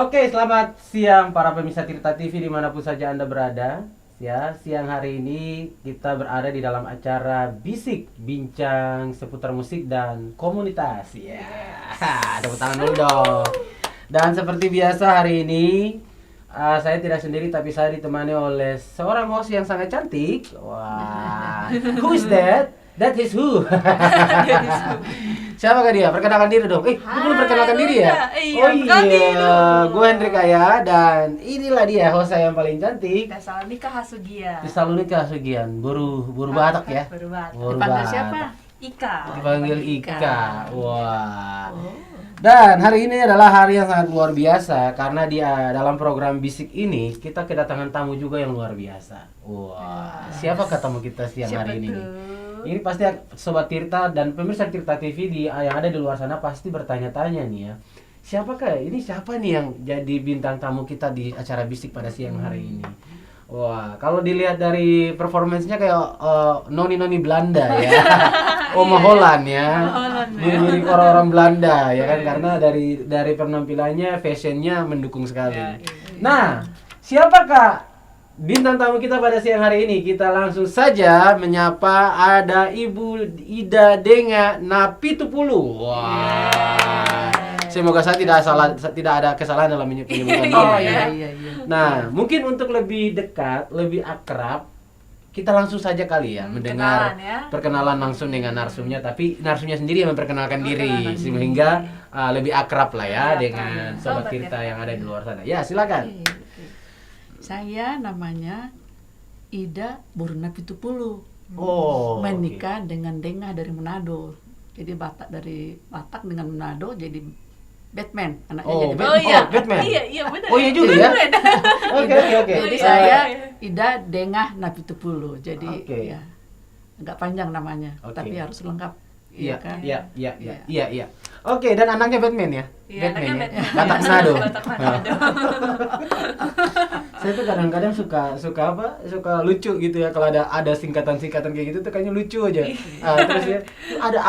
Oke, selamat siang para pemirsa Tirta TV dimanapun saja Anda berada. Ya, siang hari ini kita berada di dalam acara Bisik, bincang seputar musik dan komunitas. Ya, tepuk tangan dulu dong. Dan seperti biasa hari ini saya tidak sendiri tapi saya ditemani oleh seorang host yang sangat cantik. Wah, who is that? That is who. Siapakah dia? Perkenalkan diri dong. Lu belum perkenalkan diri ya? Iya, Oh bukan diri iya, dong. gue Hendrik Aya dan inilah dia host saya yang paling cantik. Tesalonika Hasugia. Tesalonika Sugian, buru Batak ya. Baru Batak. Buru Dipanggil Batak. siapa? Ika. Dipanggil Ika. Ika. Wah. Dan hari ini adalah hari yang sangat luar biasa karena dia dalam program Bisik ini kita kedatangan tamu juga yang luar biasa. Wah, siapakah tamu kita siang Siapa hari ini? tuh? Ini pasti Sobat Tirta dan pemirsa Tirta TV yang ada di luar sana pasti bertanya-tanya nih ya. Siapakah ini, siapa nih yang jadi bintang tamu kita di acara Bisik pada siang hari ini? Wah, kalau dilihat dari performance-nya kayak noni-noni Belanda ya. Oma Holland ya. Mirip orang-orang Belanda ya kan, karena dari penampilannya, fashionnya mendukung sekali. Ya, iya. Nah, siapakah bintang tamu kita pada siang hari ini? Kita langsung saja menyapa ada Ibu Ida Denga Napitupulu. Wah. Semoga saya tidak ada kesalahan dalam penyebutan nama Oh ya. iya. Nah, mungkin untuk lebih dekat, lebih akrab, kita langsung saja kali ya mendengar kenalan ya. perkenalan langsung dengan narsumnya, tapi narsumnya sendiri yang memperkenalkan diri Memperkenalkan diri. sehingga lebih akrab lah ya Lebih dengan akrab. sobat Sobat Tirta Tirta. yang ada di luar sana. Ya, silakan. Oke. Saya namanya Ida Buruna Pitupulu. Oh, Menikah dengan Dengah dari Manado. Jadi dari Batak dengan Manado jadi Batman. Anaknya Oh, jadi Batman. Oh iya. Batman. Iya benar. Oh, iya juga ya? Oke. Jadi Iya, saya iya. Ida Dengah Napitupulu. Jadi Oke. ya agak panjang namanya, Oke. tapi harus lengkap. Iya, kan? iya. Oke, dan anaknya Batman ya? Iya, anaknya ya? Batman. Batak Manado. Batak Manado. Saya tuh kadang-kadang suka lucu gitu ya, kalau ada singkatan-singkatan kayak gitu tuh kayaknya lucu aja. Terus ya ada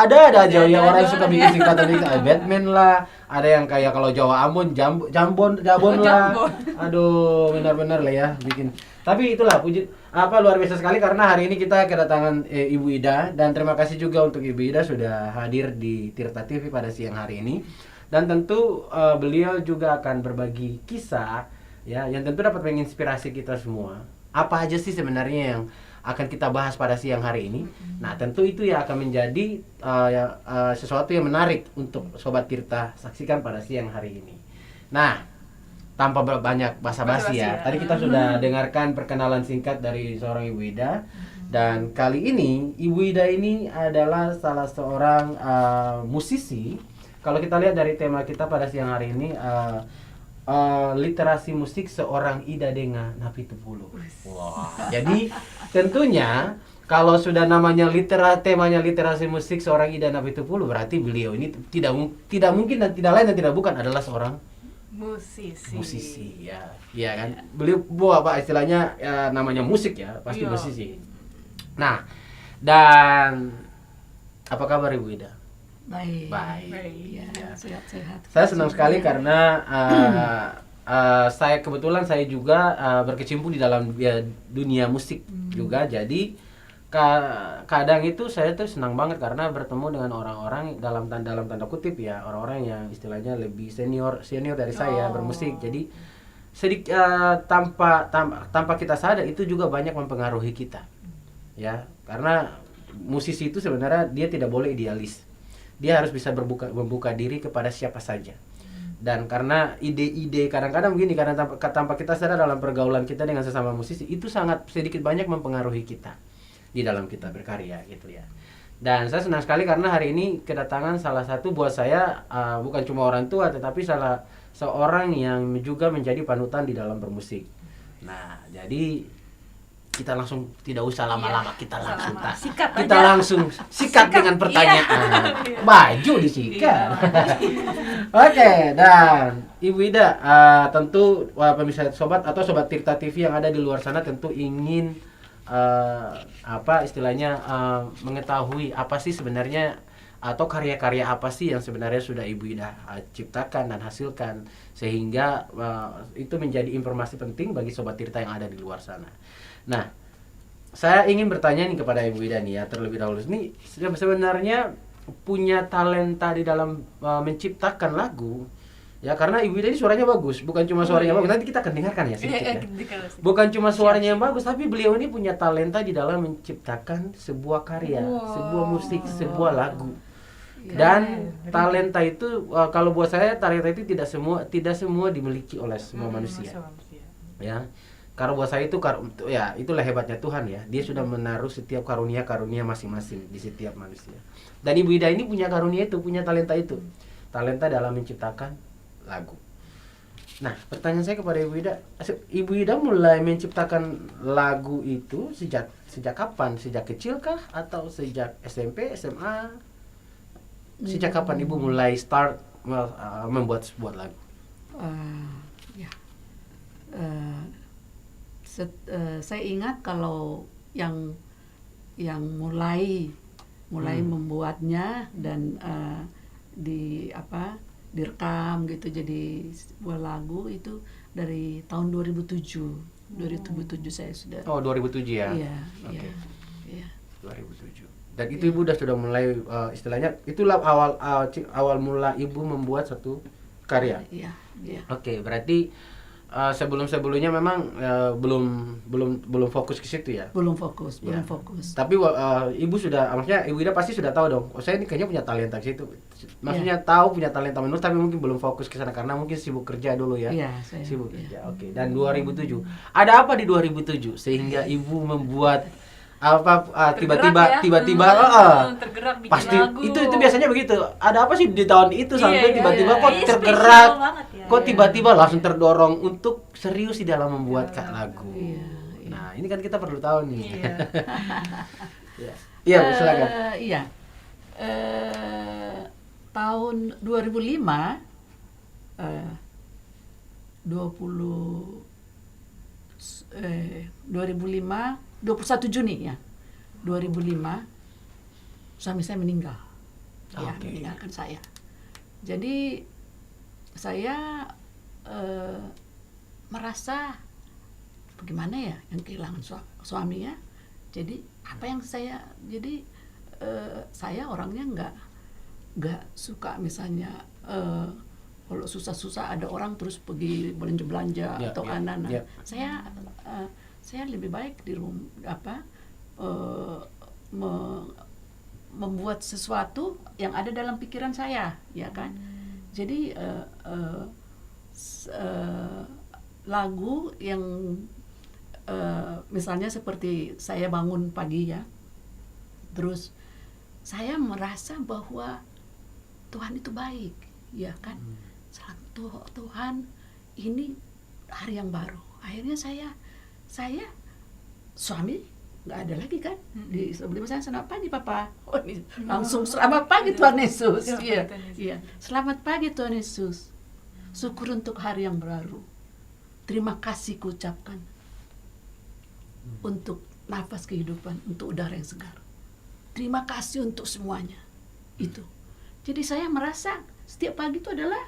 aja ya orang yang suka bikin singkatan gitu. Batman lah, ada yang kayak kalau Jawa Ambon Jambon lah. Aduh, benar-benar lah ya bikin. Tapi itulah luar biasa sekali karena hari ini kita kedatangan Ibu Ida, dan terima kasih juga untuk Ibu Ida sudah hadir di Tirta TV pada siang hari ini. Dan tentu beliau juga akan berbagi kisah ya yang tentu dapat menginspirasi kita semua. Apa aja sih sebenarnya yang akan kita bahas pada siang hari ini? Nah, tentu itu ya akan menjadi sesuatu yang menarik untuk Sobat Tirta saksikan pada siang hari ini. Nah, tanpa banyak basa-basi ya. Tadi kita sudah dengarkan perkenalan singkat dari seorang Ibu Ida. Dan kali ini Ibu Ida ini adalah salah seorang musisi. Kalau kita lihat dari tema kita pada siang hari ini, literasi musik seorang Ida Denga Napitupulu. Wah, jadi tentunya kalau sudah namanya temanya literasi musik seorang Ida Napitupulu, berarti beliau ini tidak mungkin dan tidak lain dan tidak bukan adalah seorang musisi ya. Iya kan? Beliau istilahnya namanya musik ya, pasti Iya. musisi. Nah, dan apa kabar Ibu Ida? Baik. Baik. Ya, sehat-sehat. Saya senang sekali karena saya kebetulan saya juga berkecimpung di dalam dunia musik juga. Jadi kadang itu saya tuh senang banget karena bertemu dengan orang-orang dalam tanda kutip ya, orang-orang yang istilahnya lebih senior dari saya bermusik. Jadi tanpa kita sadar itu juga banyak mempengaruhi kita. Ya, karena musisi itu sebenarnya dia tidak boleh idealis. Dia harus bisa membuka diri kepada siapa saja. Dan karena ide-ide kadang-kadang begini, karena tanpa kita sadar dalam pergaulan kita dengan sesama musisi itu sangat sedikit banyak mempengaruhi kita di dalam kita berkarya gitu ya. Dan saya senang sekali karena hari ini kedatangan salah satu buat saya bukan cuma orang tua tetapi salah seorang yang juga menjadi panutan di dalam bermusik. Nah, jadi kita langsung tidak usah lama-lama, kita langsung sikat dengan pertanyaan. Iya. Baju disikat. Oke, dan Ibu Ida tentu pemirsa sobat atau sobat Tirta TV yang ada di luar sana tentu ingin mengetahui apa sih sebenarnya atau karya-karya apa sih yang sebenarnya sudah Ibu Ida ciptakan dan hasilkan, sehingga itu menjadi informasi penting bagi Sobat Tirta yang ada di luar sana. Nah, saya ingin bertanya nih kepada Ibu Ida nih ya, terlebih dahulu. Ini sebenarnya punya talenta di dalam menciptakan lagu. Ya, karena Ibu Ida ini suaranya bagus, bukan cuma suaranya bagus. Nanti kita akan dengarkan ya sedikit ya. Bukan cuma suaranya yang bagus, tapi beliau ini punya talenta di dalam menciptakan sebuah karya, sebuah musik, sebuah lagu. Dan talenta itu kalau buat saya talenta itu tidak semua dimiliki oleh semua manusia. Ya. Karena buat saya itu ya itulah hebatnya Tuhan ya. Dia sudah menaruh setiap karunia masing-masing di setiap manusia. Dan Ibu Ida ini punya karunia itu, punya talenta itu. Talenta dalam menciptakan lagu. Nah, pertanyaan saya kepada Ibu Ida mulai menciptakan lagu itu sejak kapan? Sejak kecil kah atau sejak SMP, SMA? Sejak kapan Ibu mulai start membuat sebuah lagu? Ya. Saya ingat kalau yang mulai membuatnya dan direkam gitu jadi sebuah lagu itu dari tahun 2007. 2007 saya sudah. Oh, 2007 ya. Iya, Oke. Iya. 2007. Dan itu Ibu sudah mulai istilahnya itulah awal mula Ibu membuat satu karya. Iya. Oke, berarti sebelumnya memang belum fokus ke situ ya. Belum fokus. Tapi Ibu sudah, maksudnya Ibu Ida pasti sudah tahu dong. Oh, saya ini kayaknya punya talenta ke situ. Maksudnya tahu punya talenta menulis, tapi mungkin belum fokus ke sana karena mungkin sibuk kerja dulu ya. Iya, sibuk kerja. Oke. Dan 2007. Ada apa di 2007 sehingga Ibu membuat tiba-tiba tergerak bikin pasti lagu. itu biasanya begitu. Ada apa sih di tahun itu sampai tiba-tiba kok Iya, tergerak, spesial banget ya. kok tiba-tiba langsung terdorong untuk serius di dalam membuat lagu. Iya. Nah, ini kan kita perlu tahu nih. Iya. Iya, silakan. Iya. Tahun 2005 21 Juni ya. 2005 suami saya meninggal. Ya, meninggalkan saya. Jadi saya merasa bagaimana ya yang kehilangan suaminya. Jadi apa yang saya saya orangnya nggak suka misalnya kalau susah-susah ada orang terus pergi belanja atau anak-anak. Saya lebih baik di rumah membuat sesuatu yang ada dalam pikiran saya, ya kan. Jadi lagu yang misalnya seperti saya bangun pagi ya, terus saya merasa bahwa Tuhan itu baik, ya kan. Tuhan ini hari yang baru. Akhirnya saya suami nggak ada lagi kan di sebelum saya selamat pagi papa, langsung selamat pagi Tuhan Yesus, iya selamat pagi Tuhan Yesus, syukur untuk hari yang baru, terima kasih ku ucapkan untuk nafas kehidupan, untuk udara yang segar, terima kasih untuk semuanya itu. Jadi saya merasa setiap pagi itu adalah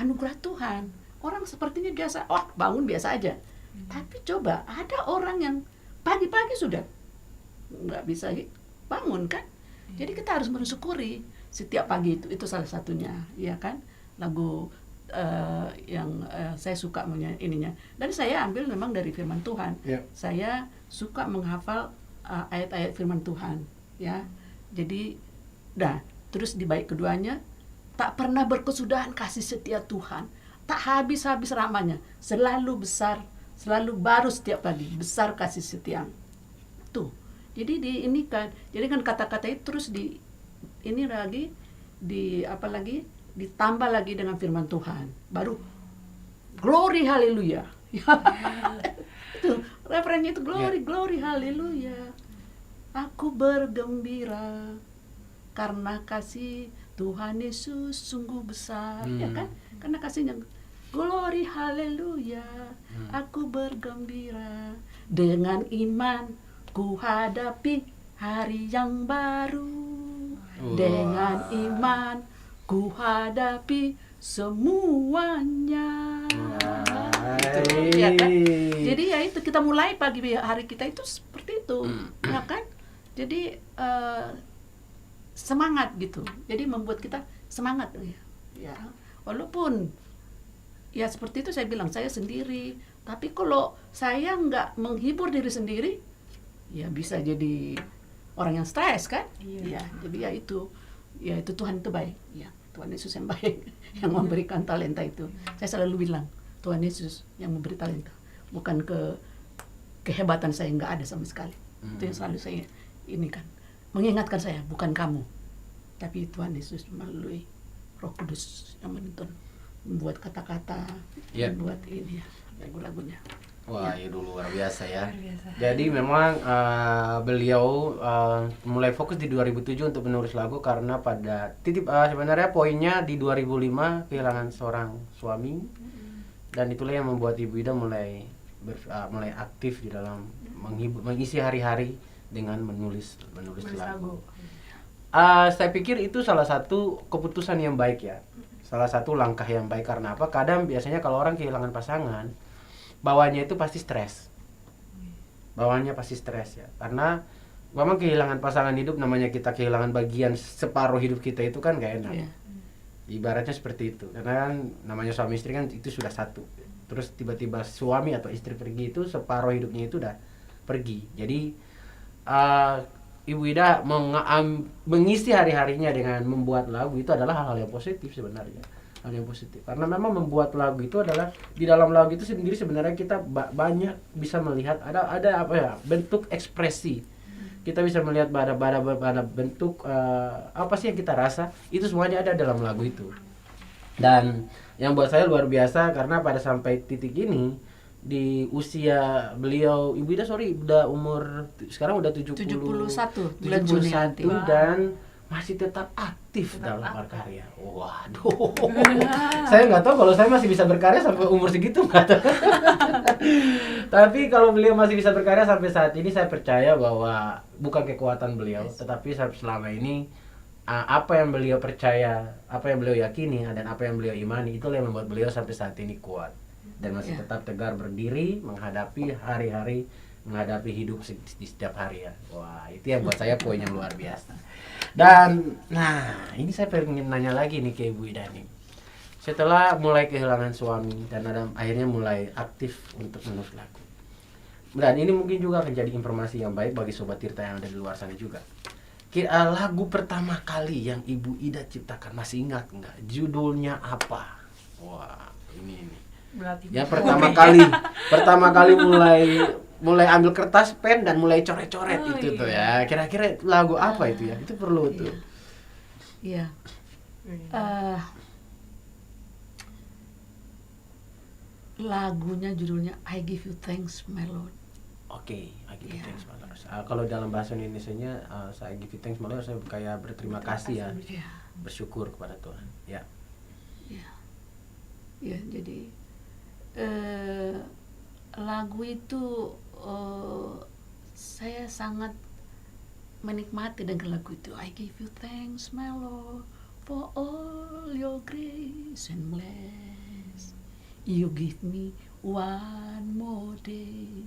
anugerah Tuhan. Orang sepertinya biasa, bangun biasa aja. Tapi coba ada orang yang pagi-pagi sudah nggak bisa bangun kan. Jadi kita harus mensyukuri setiap pagi itu salah satunya, ya kan. Lagu yang saya suka ininya. Dan saya ambil memang dari firman Tuhan. Saya suka menghafal ayat-ayat firman Tuhan, ya. Jadi terus di bait keduanya, tak pernah berkesudahan kasih setia Tuhan, tak habis-habis ramanya, selalu besar, selalu baru setiap pagi, besar kasih setia. Tuh. Jadi jadi kan kata-kata itu terus ini lagi ditambah lagi dengan firman Tuhan. Baru glory haleluya. Itu referennya itu glory haleluya. Aku bergembira karena kasih Tuhan Yesus sungguh besar, ya kan? Karena kasihnya glory haleluya. Aku bergembira dengan iman ku hadapi hari yang baru. Dengan iman ku hadapi semuanya. Gitu, ya kan? Jadi ya itu, kita mulai pagi hari kita itu seperti itu, ya kan? Jadi semangat gitu. Jadi membuat kita semangat ya. Walaupun ya seperti itu saya bilang, saya sendiri. Tapi kalau saya nggak menghibur diri sendiri, ya bisa jadi orang yang stres kan? Iya. Ya, jadi ya itu Tuhan itu baik. Ya, Tuhan Yesus yang baik yang memberikan talenta itu. Saya selalu bilang, Tuhan Yesus yang memberi talenta, bukan kehebatan saya, nggak ada sama sekali. Itu yang selalu saya ini kan, mengingatkan saya, bukan kamu, tapi Tuhan Yesus melalui Roh Kudus yang menuntun, membuat kata-kata, membuat ini ya, lagu-lagunya. Wah, itu luar biasa ya. Luar biasa. Jadi memang beliau mulai fokus di 2007 untuk menulis lagu karena pada sebenarnya poinnya di 2005 kehilangan seorang suami, dan itulah yang membuat Ibu Ida mulai aktif di dalam mengisi hari-hari dengan menulis lagu. Saya pikir itu salah satu keputusan yang baik ya, salah satu langkah yang baik. Karena apa? Kadang biasanya kalau orang kehilangan pasangan, bawaannya itu pasti stres. Bawaannya pasti stres ya. Karena memang kehilangan pasangan hidup, namanya kita kehilangan bagian separuh hidup kita, itu kan gak enak. Ibaratnya seperti itu. Karena kan namanya suami istri kan itu sudah satu. Terus tiba-tiba suami atau istri pergi, itu separuh hidupnya itu udah pergi. Jadi Ibu Ida mengisi hari-harinya dengan membuat lagu, itu adalah hal-hal yang positif sebenarnya. Hal yang positif, karena memang membuat lagu itu adalah, di dalam lagu itu sendiri sebenarnya kita banyak bisa melihat ada apa ya, bentuk ekspresi. Kita bisa melihat pada bentuk apa sih yang kita rasa, itu semuanya ada dalam lagu itu. Dan yang buat saya luar biasa karena pada sampai titik ini di usia beliau, Ibu Ida udah umur sekarang udah 71 bulan Juni nanti. Dan masih tetap aktif dalam berkarya. Waduh. Saya nggak tahu kalau saya masih bisa berkarya sampai umur segitu, nggak tahu. Tapi kalau beliau masih bisa berkarya sampai saat ini, saya percaya bahwa bukan kekuatan beliau, tetapi selama ini apa yang beliau percaya, apa yang beliau yakini, dan apa yang beliau imani, itulah yang membuat beliau sampai saat ini kuat dan masih tetap tegar berdiri menghadapi hari-hari, menghadapi hidup di setiap hari ya. Wah, itu yang buat saya poin yang luar biasa. Dan ini saya pengen nanya lagi nih ke Ibu Ida nih. Setelah mulai kehilangan suami dan akhirnya mulai aktif untuk menulis lagu. Dan ini mungkin juga akan jadi informasi yang baik bagi Sobat Tirta yang ada di luar sana juga. Lagu pertama kali yang Ibu Ida ciptakan, masih ingat nggak? Judulnya apa? Wah, ini. Ya pertama kali mulai ambil kertas, pen, dan mulai coret-coret tuh ya. Kira-kira lagu apa itu ya? Itu perlu tuh. Iya. Lagunya judulnya I Give You Thanks My Lord. Oke, I Give You Thanks My Lord. Kalau dalam bahasa Indonesianya, saya give you thanks my Lord, saya kayak berterima kasih ya. Bersyukur kepada Tuhan. Ya. Ya, jadi lagu itu saya sangat menikmati dengan lagu itu. I give you thanks my Lord for all your grace and bless. You give me one more day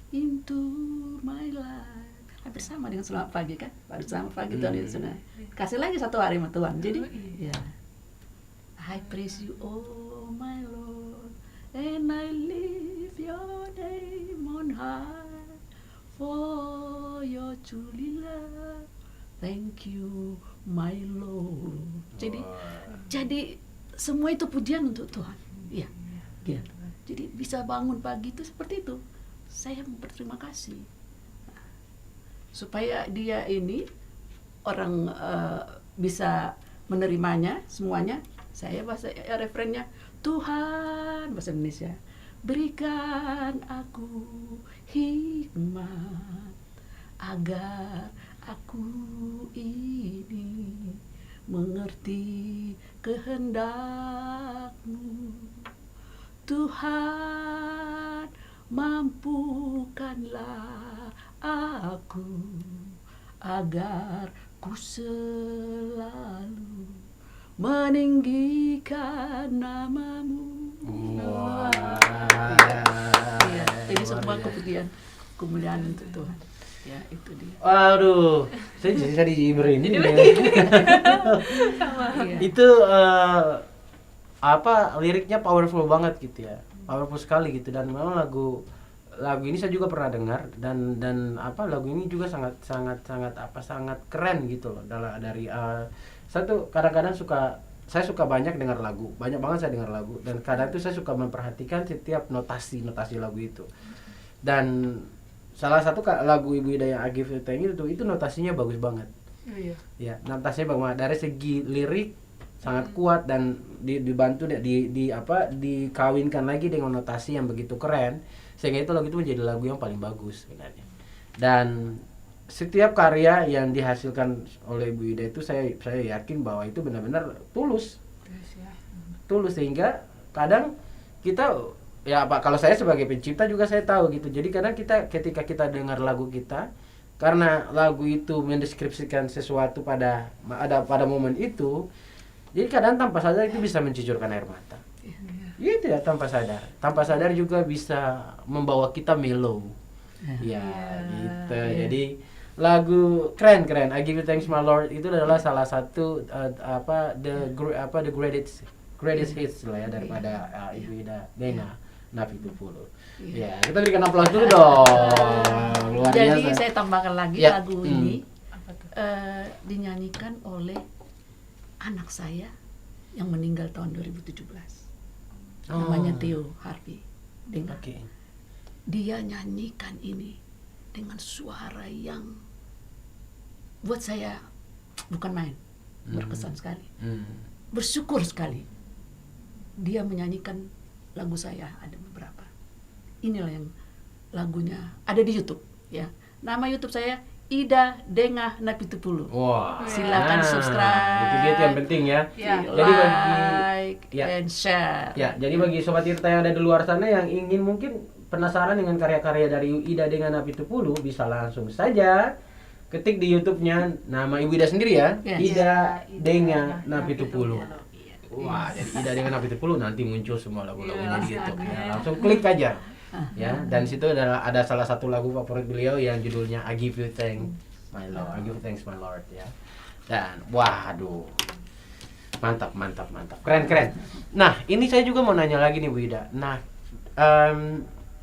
into my life. Hampir sama dengan selamat pagi kan? Selamat pagi Tuhan Yesus. Kasih lagi satu hari sama Tuhan. Jadi ya, I praise you oh my Lord, and I lift your name on high, for your truly love. Thank you my Lord. Jadi semua itu pujian untuk Tuhan. Iya. Jadi bisa bangun pagi itu seperti itu. Saya berterima kasih. Supaya dia ini orang bisa menerimanya semuanya. Saya bahasa referennya, Tuhan, bahasa Indonesia, berikan aku hikmat agar aku ini mengerti kehendak-Mu. Tuhan, mampukanlah aku agar ku selalu meninggikan namamu. Wah. Iya, jadi semua kemuliaan untuk Tuhan. Ya, itu dia. Waduh, saya jadi merinding ya. Iya. Itu liriknya powerful banget gitu ya, powerful sekali gitu. Dan memang lagu ini saya juga pernah dengar, dan lagu ini juga sangat keren gitu loh. Dari saya tuh kadang-kadang saya suka banyak dengar lagu, banyak banget saya dengar lagu, dan kadang itu saya suka memperhatikan setiap notasi lagu itu. Dan salah satu lagu Ibu Ida yang I Give You Thanks itu notasinya bagus banget. Iya. Ya, notasinya bagus banget. Dari segi lirik sangat kuat, dan dibantu dikawinkan lagi dengan notasi yang begitu keren, sehingga itu lagu itu menjadi lagu yang paling bagus sebenarnya. Dan setiap karya yang dihasilkan oleh Ibu Ida itu saya yakin bahwa itu benar-benar tulus, sehingga kadang kita kalau saya sebagai pencipta juga saya tahu gitu. Jadi kadang ketika kita dengar lagu kita, karena lagu itu mendeskripsikan sesuatu pada momen itu, jadi kadang tanpa sadar itu bisa mencucurkan air mata. Gitu ya, tanpa sadar juga bisa membawa kita mellow. Ya, gitu. Jadi lagu keren. I Give You Thanks My Lord itu adalah salah satu the greatest hits lah ya daripada Ibu Ida Denga Napitupulu. Ya, kita berikan aplaus dulu dong. Luar Jadi biasa. saya tambahkan lagi Ya. lagu ini Apa tuh? dinyanyikan oleh anak saya yang meninggal tahun 2017. Namanya Theo Harvey Denga. Oke. Dia nyanyikan ini dengan suara yang buat saya bukan main, berkesan sekali, bersyukur sekali. Dia menyanyikan lagu saya, ada beberapa. Inilah yang lagunya ada di YouTube ya. Nama YouTube saya Ida Denga Napitupulu. Wah. Silakan subscribe. Itu yang penting ya. Ya. Jadi Like ya. and share. Ya, jadi bagi Sobat Tirta yang ada di luar sana yang ingin mungkin penasaran dengan karya-karya dari Ida Denga Napitupulu, bisa langsung saja ketik di YouTube-nya nama Ibu Ida sendiri ya. Yes. Ida Denga Napitupulu. Iya. Wah, jadi Ida Denga Napitupulu nanti muncul semua lagu-lagunya di Iya, YouTube. langsung Ya, ada. langsung klik aja. Ya, dan situ ada salah satu lagu favorit beliau yang judulnya I Give You Thanks My Lord. I Give You Thanks My Lord ya. Dan waduh. Mantap. Keren. Nah, ini saya juga mau nanya lagi nih Bu Ida. Nah,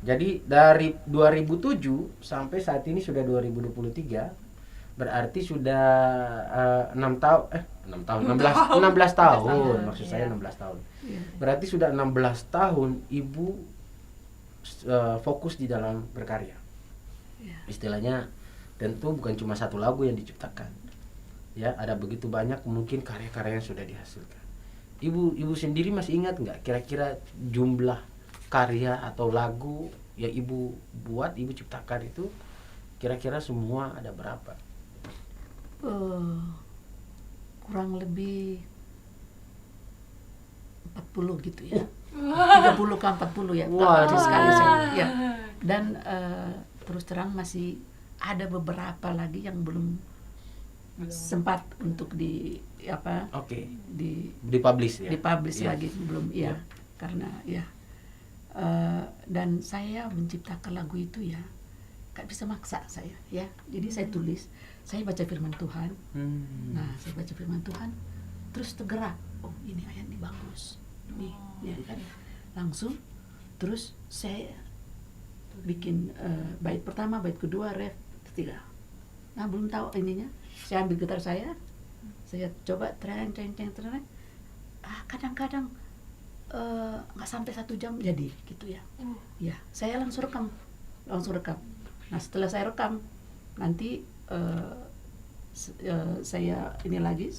jadi dari 2007 sampai saat ini sudah 2023, berarti sudah 16 tahun. Maksud saya 16 tahun. Berarti sudah 16 tahun Ibu fokus di dalam berkarya. Istilahnya tentu bukan cuma satu lagu yang diciptakan. Ya, ada begitu banyak mungkin karya-karya yang sudah dihasilkan. Ibu sendiri masih ingat nggak kira-kira jumlah karya atau lagu yang Ibu buat, Ibu ciptakan itu kira-kira semua ada berapa? Kurang lebih 40 gitu ya. 30 ke 40 ya. Wah, Kecil sekali saya. Ya. Dan terus terang masih ada beberapa lagi yang belum sempat untuk Oke. dipublish Dipublish ya. lagi belum ya. Karena ya dan saya menciptakan lagu itu ya gak bisa maksa saya ya. Jadi saya tulis, saya baca firman Tuhan. Nah, saya baca firman Tuhan terus tergerak, oh ini ayat ini bagus nih ya kan, langsung terus saya bikin bait pertama, bait kedua, ref ketiga. Nah, belum tahu ininya, saya ambil gitar saya coba tereng kadang-kadang nggak sampai 1 jam jadi gitu ya. Ya, saya langsung rekam. Nah, setelah saya rekam nanti saya ini lagi,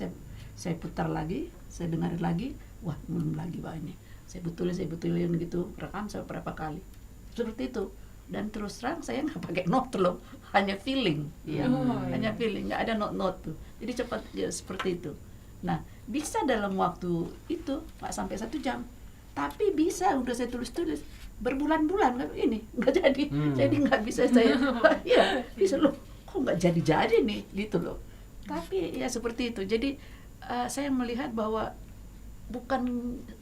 saya putar lagi, saya dengar lagi, wah belum lagi Pak ini. Saya betulin gitu, rekam saya berapa kali. Seperti itu. Dan terus terang saya nggak pakai note loh, hanya feeling, ya, hanya feeling, nggak ada note tuh. Jadi cepat ya, seperti itu. Nah, bisa dalam waktu itu nggak sampai 1 jam, tapi bisa udah saya tulis berbulan-bulan kan ini nggak jadi nggak bisa saya ya bisa loh, kok nggak jadi nih gitu loh. Tapi ya seperti itu. Jadi saya melihat bahwa bukan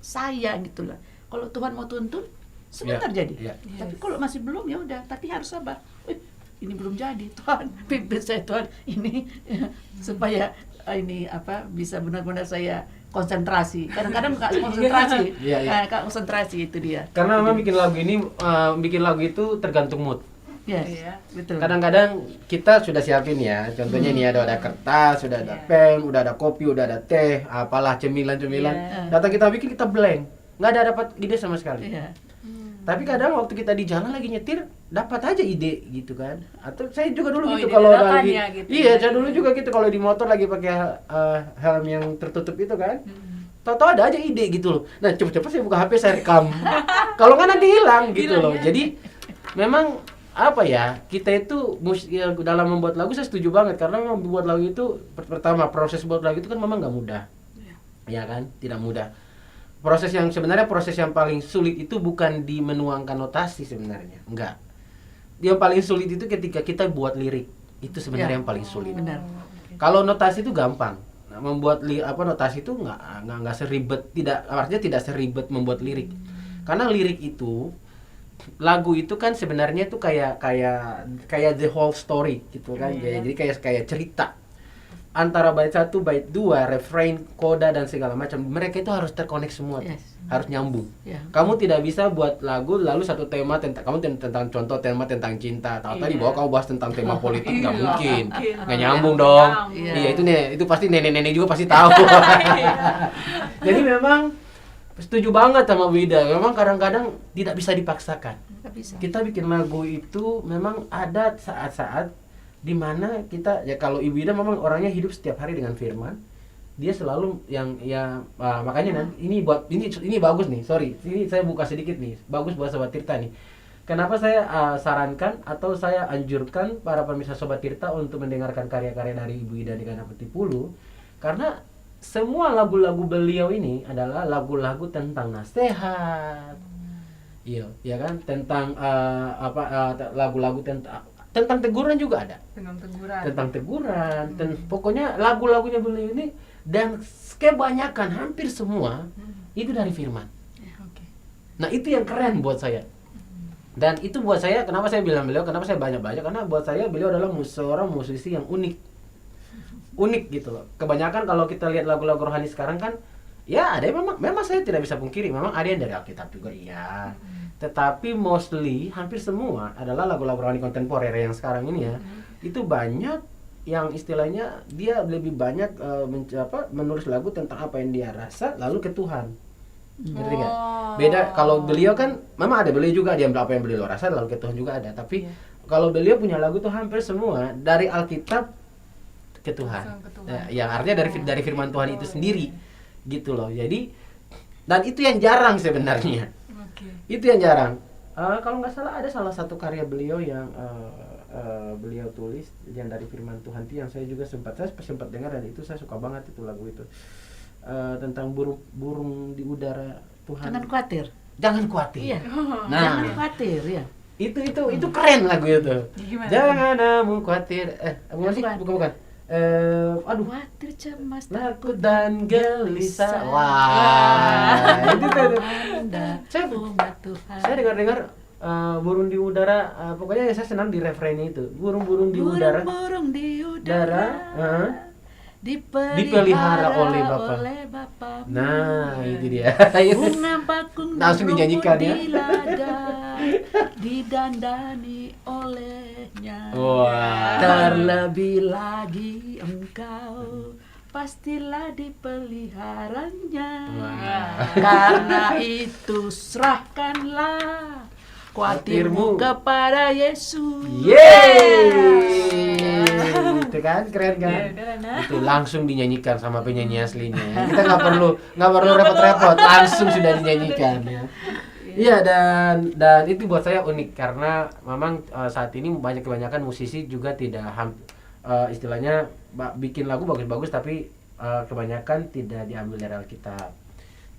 saya gitu lah. Kalau Tuhan mau tuntun, sebentar jadi. Iya. Tapi kalau masih belum ya udah. Tapi harus sabar. Ini belum jadi, Tuhan. Pimpin saya Tuhan ini supaya ini bisa benar-benar saya konsentrasi. Kadang-kadang nggak konsentrasi. Iya. Nggak konsentrasi itu dia. Karena memang bikin lagu itu tergantung mood. Yes, Iya. betul. Kadang-kadang kita sudah siapin ya, contohnya nih ada kertas, sudah ada pen, udah ada kopi, udah ada teh, apalah cemilan-cemilan. Iya. Data kita bikin, kita blank, nggak ada dapat ide sama sekali. Iya. Tapi kadang waktu kita di jalan lagi nyetir, dapat aja ide gitu kan. Atau saya juga dulu gitu Ide kalau dadakan lagi, ya, gitu iya ya. saya dulu juga gitu kalau di motor lagi pakai helm yang tertutup itu kan. Tahu-tahu ada aja ide gitu loh. Nah cepet-cepet saya buka HP, saya rekam. Kalau nggak nanti hilang gitu Hilang, loh. ya. Jadi memang apa ya, kita itu ya, dalam membuat lagu saya setuju banget karena memang membuat lagu itu pertama proses buat lagu itu kan memang nggak mudah, ya kan, tidak mudah. Proses yang paling sulit itu bukan di menuangkan notasi sebenarnya, enggak. Yang paling sulit itu ketika kita buat lirik, itu sebenarnya Ya. yang paling sulit. Benar. Kalau notasi itu gampang. Nah, membuat notasi itu nggak seribet, artinya tidak seribet membuat lirik. Karena lirik itu, lagu itu kan sebenarnya itu kayak the whole story gitu kan. Iya. Jadi kayak cerita. Antara bait 1, bait 2, refrain, koda dan segala macam. Mereka itu harus terkonek semua. Yes. Harus nyambung. Ya. Kamu tidak bisa buat lagu lalu satu tema tentang contoh tema tentang cinta. Tahu tadi Iya. bahwa kamu bahas tentang tema politik, nggak Iya, mungkin. mungkin. Nggak nyambung dong. Iya. Iya, itu pasti nenek-nenek juga pasti tahu. Jadi memang setuju banget sama Wida. Memang kadang-kadang tidak bisa dipaksakan. Nggak bisa. Kita bikin lagu itu memang ada saat-saat di mana kita, ya kalau Ibu Ida memang orangnya hidup setiap hari dengan firman. Dia selalu makanya nanti ini bagus nih. Sorry, ini saya buka sedikit nih. Bagus buat Sobat Tirta nih. Kenapa saya sarankan atau saya anjurkan para pemirsa Sobat Tirta untuk mendengarkan karya-karya dari Ibu Ida Degana Petipulu? Karena semua lagu-lagu beliau ini adalah lagu-lagu tentang nasihat. Iya, ya kan? Tentang lagu-lagu tentang teguran juga ada. Tentang teguran, pokoknya lagu-lagunya beliau ini dan kebanyakan hampir semua itu dari firman. Nah, itu yang keren buat saya. Dan itu buat saya, kenapa saya bilang beliau, kenapa saya banyak-banyak, karena buat saya beliau adalah seorang musisi yang unik gitu loh. Kebanyakan kalau kita lihat lagu-lagu rohani sekarang kan, ya ada yang memang saya tidak bisa pungkiri, memang ada yang dari Alkitab juga, iya. Tetapi mostly hampir semua adalah lagu-lagu rohani kontemporer yang sekarang ini ya. Itu banyak yang istilahnya dia lebih banyak menulis lagu tentang apa yang dia rasa lalu ke Tuhan. Ngerti nggak? Beda kalau beliau kan memang ada beliau juga dia apa yang beliau rasa lalu ke Tuhan juga ada. Tapi kalau beliau punya lagu tuh hampir semua dari Alkitab ke Tuhan. Ya artinya dari firman Tuhan itu sendiri gitu loh. Jadi dan itu yang jarang sebenarnya. Itu yang jarang. Kalau nggak salah ada salah satu karya beliau yang beliau tulis yang dari firman Tuhan itu yang saya juga sempat dengar dan itu saya suka banget itu lagu itu. Tentang burung di udara Tuhan. Jangan khawatir. Jangan khawatir. Iya. Nah, Jangan khawatir ya. Itu keren lagu itu. Gimana? Jangan kamu khawatir. Bukan sih? Bukan. Aduh. Khawatir, cemas, Takut dan gelisah. Wah. Itu tuh. Saya umat Tuhan. Saya dengar burung di udara, pokoknya saya senang di refrain itu. Burung-burung di udara. Burung di udara. Dipelihara oleh Bapa. Nah, itu dia. Bunga bakung Langsung dinyanyikan ya. di ladang, didandani olehnya. Wah. Terlebih lagi engkau pastilah dipeliharanya. Wah. Karena itu serahkanlah khawatirmu kepada Yesus. Yeay. Itu kan keren kan? Keren, ah. Itu langsung dinyanyikan sama penyanyi aslinya. Kita nggak perlu repot-repot, langsung sudah dinyanyikan ya. Iya dan itu buat saya unik karena memang saat ini kebanyakan musisi juga tidak istilahnya bikin lagu bagus-bagus tapi kebanyakan tidak diambil dari Alkitab.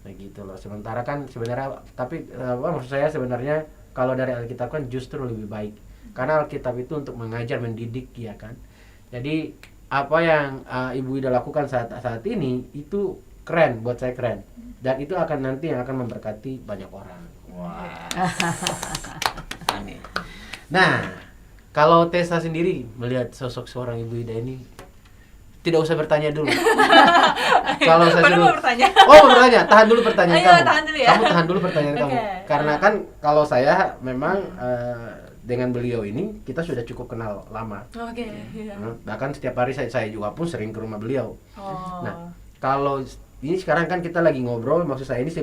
Begitu loh. Sementara kan sebenarnya maksud saya sebenarnya kalau dari Alkitab kan justru lebih baik. Karena Alkitab itu untuk mengajar, mendidik ya kan. Jadi apa yang Ibu Ida lakukan saat ini itu keren, buat saya keren. Dan itu akan nanti yang akan memberkati banyak orang. Wah. Amin. Nah, kalau Tessa sendiri melihat sosok seorang Ibu Ida ini, tidak usah bertanya dulu. Kalau saya Baru suruh, mau bertanya. oh mau bertanya, tahan dulu pertanyaan Ayo, kamu. tahan dulu ya. Kamu tahan dulu pertanyaan kamu. Oke. Karena kan kalau saya memang dengan beliau ini kita sudah cukup kenal lama. Oke, iya. Bahkan setiap hari saya juga pun sering ke rumah beliau. Oh. Nah, kalau ini sekarang kan kita lagi ngobrol, maksud saya ini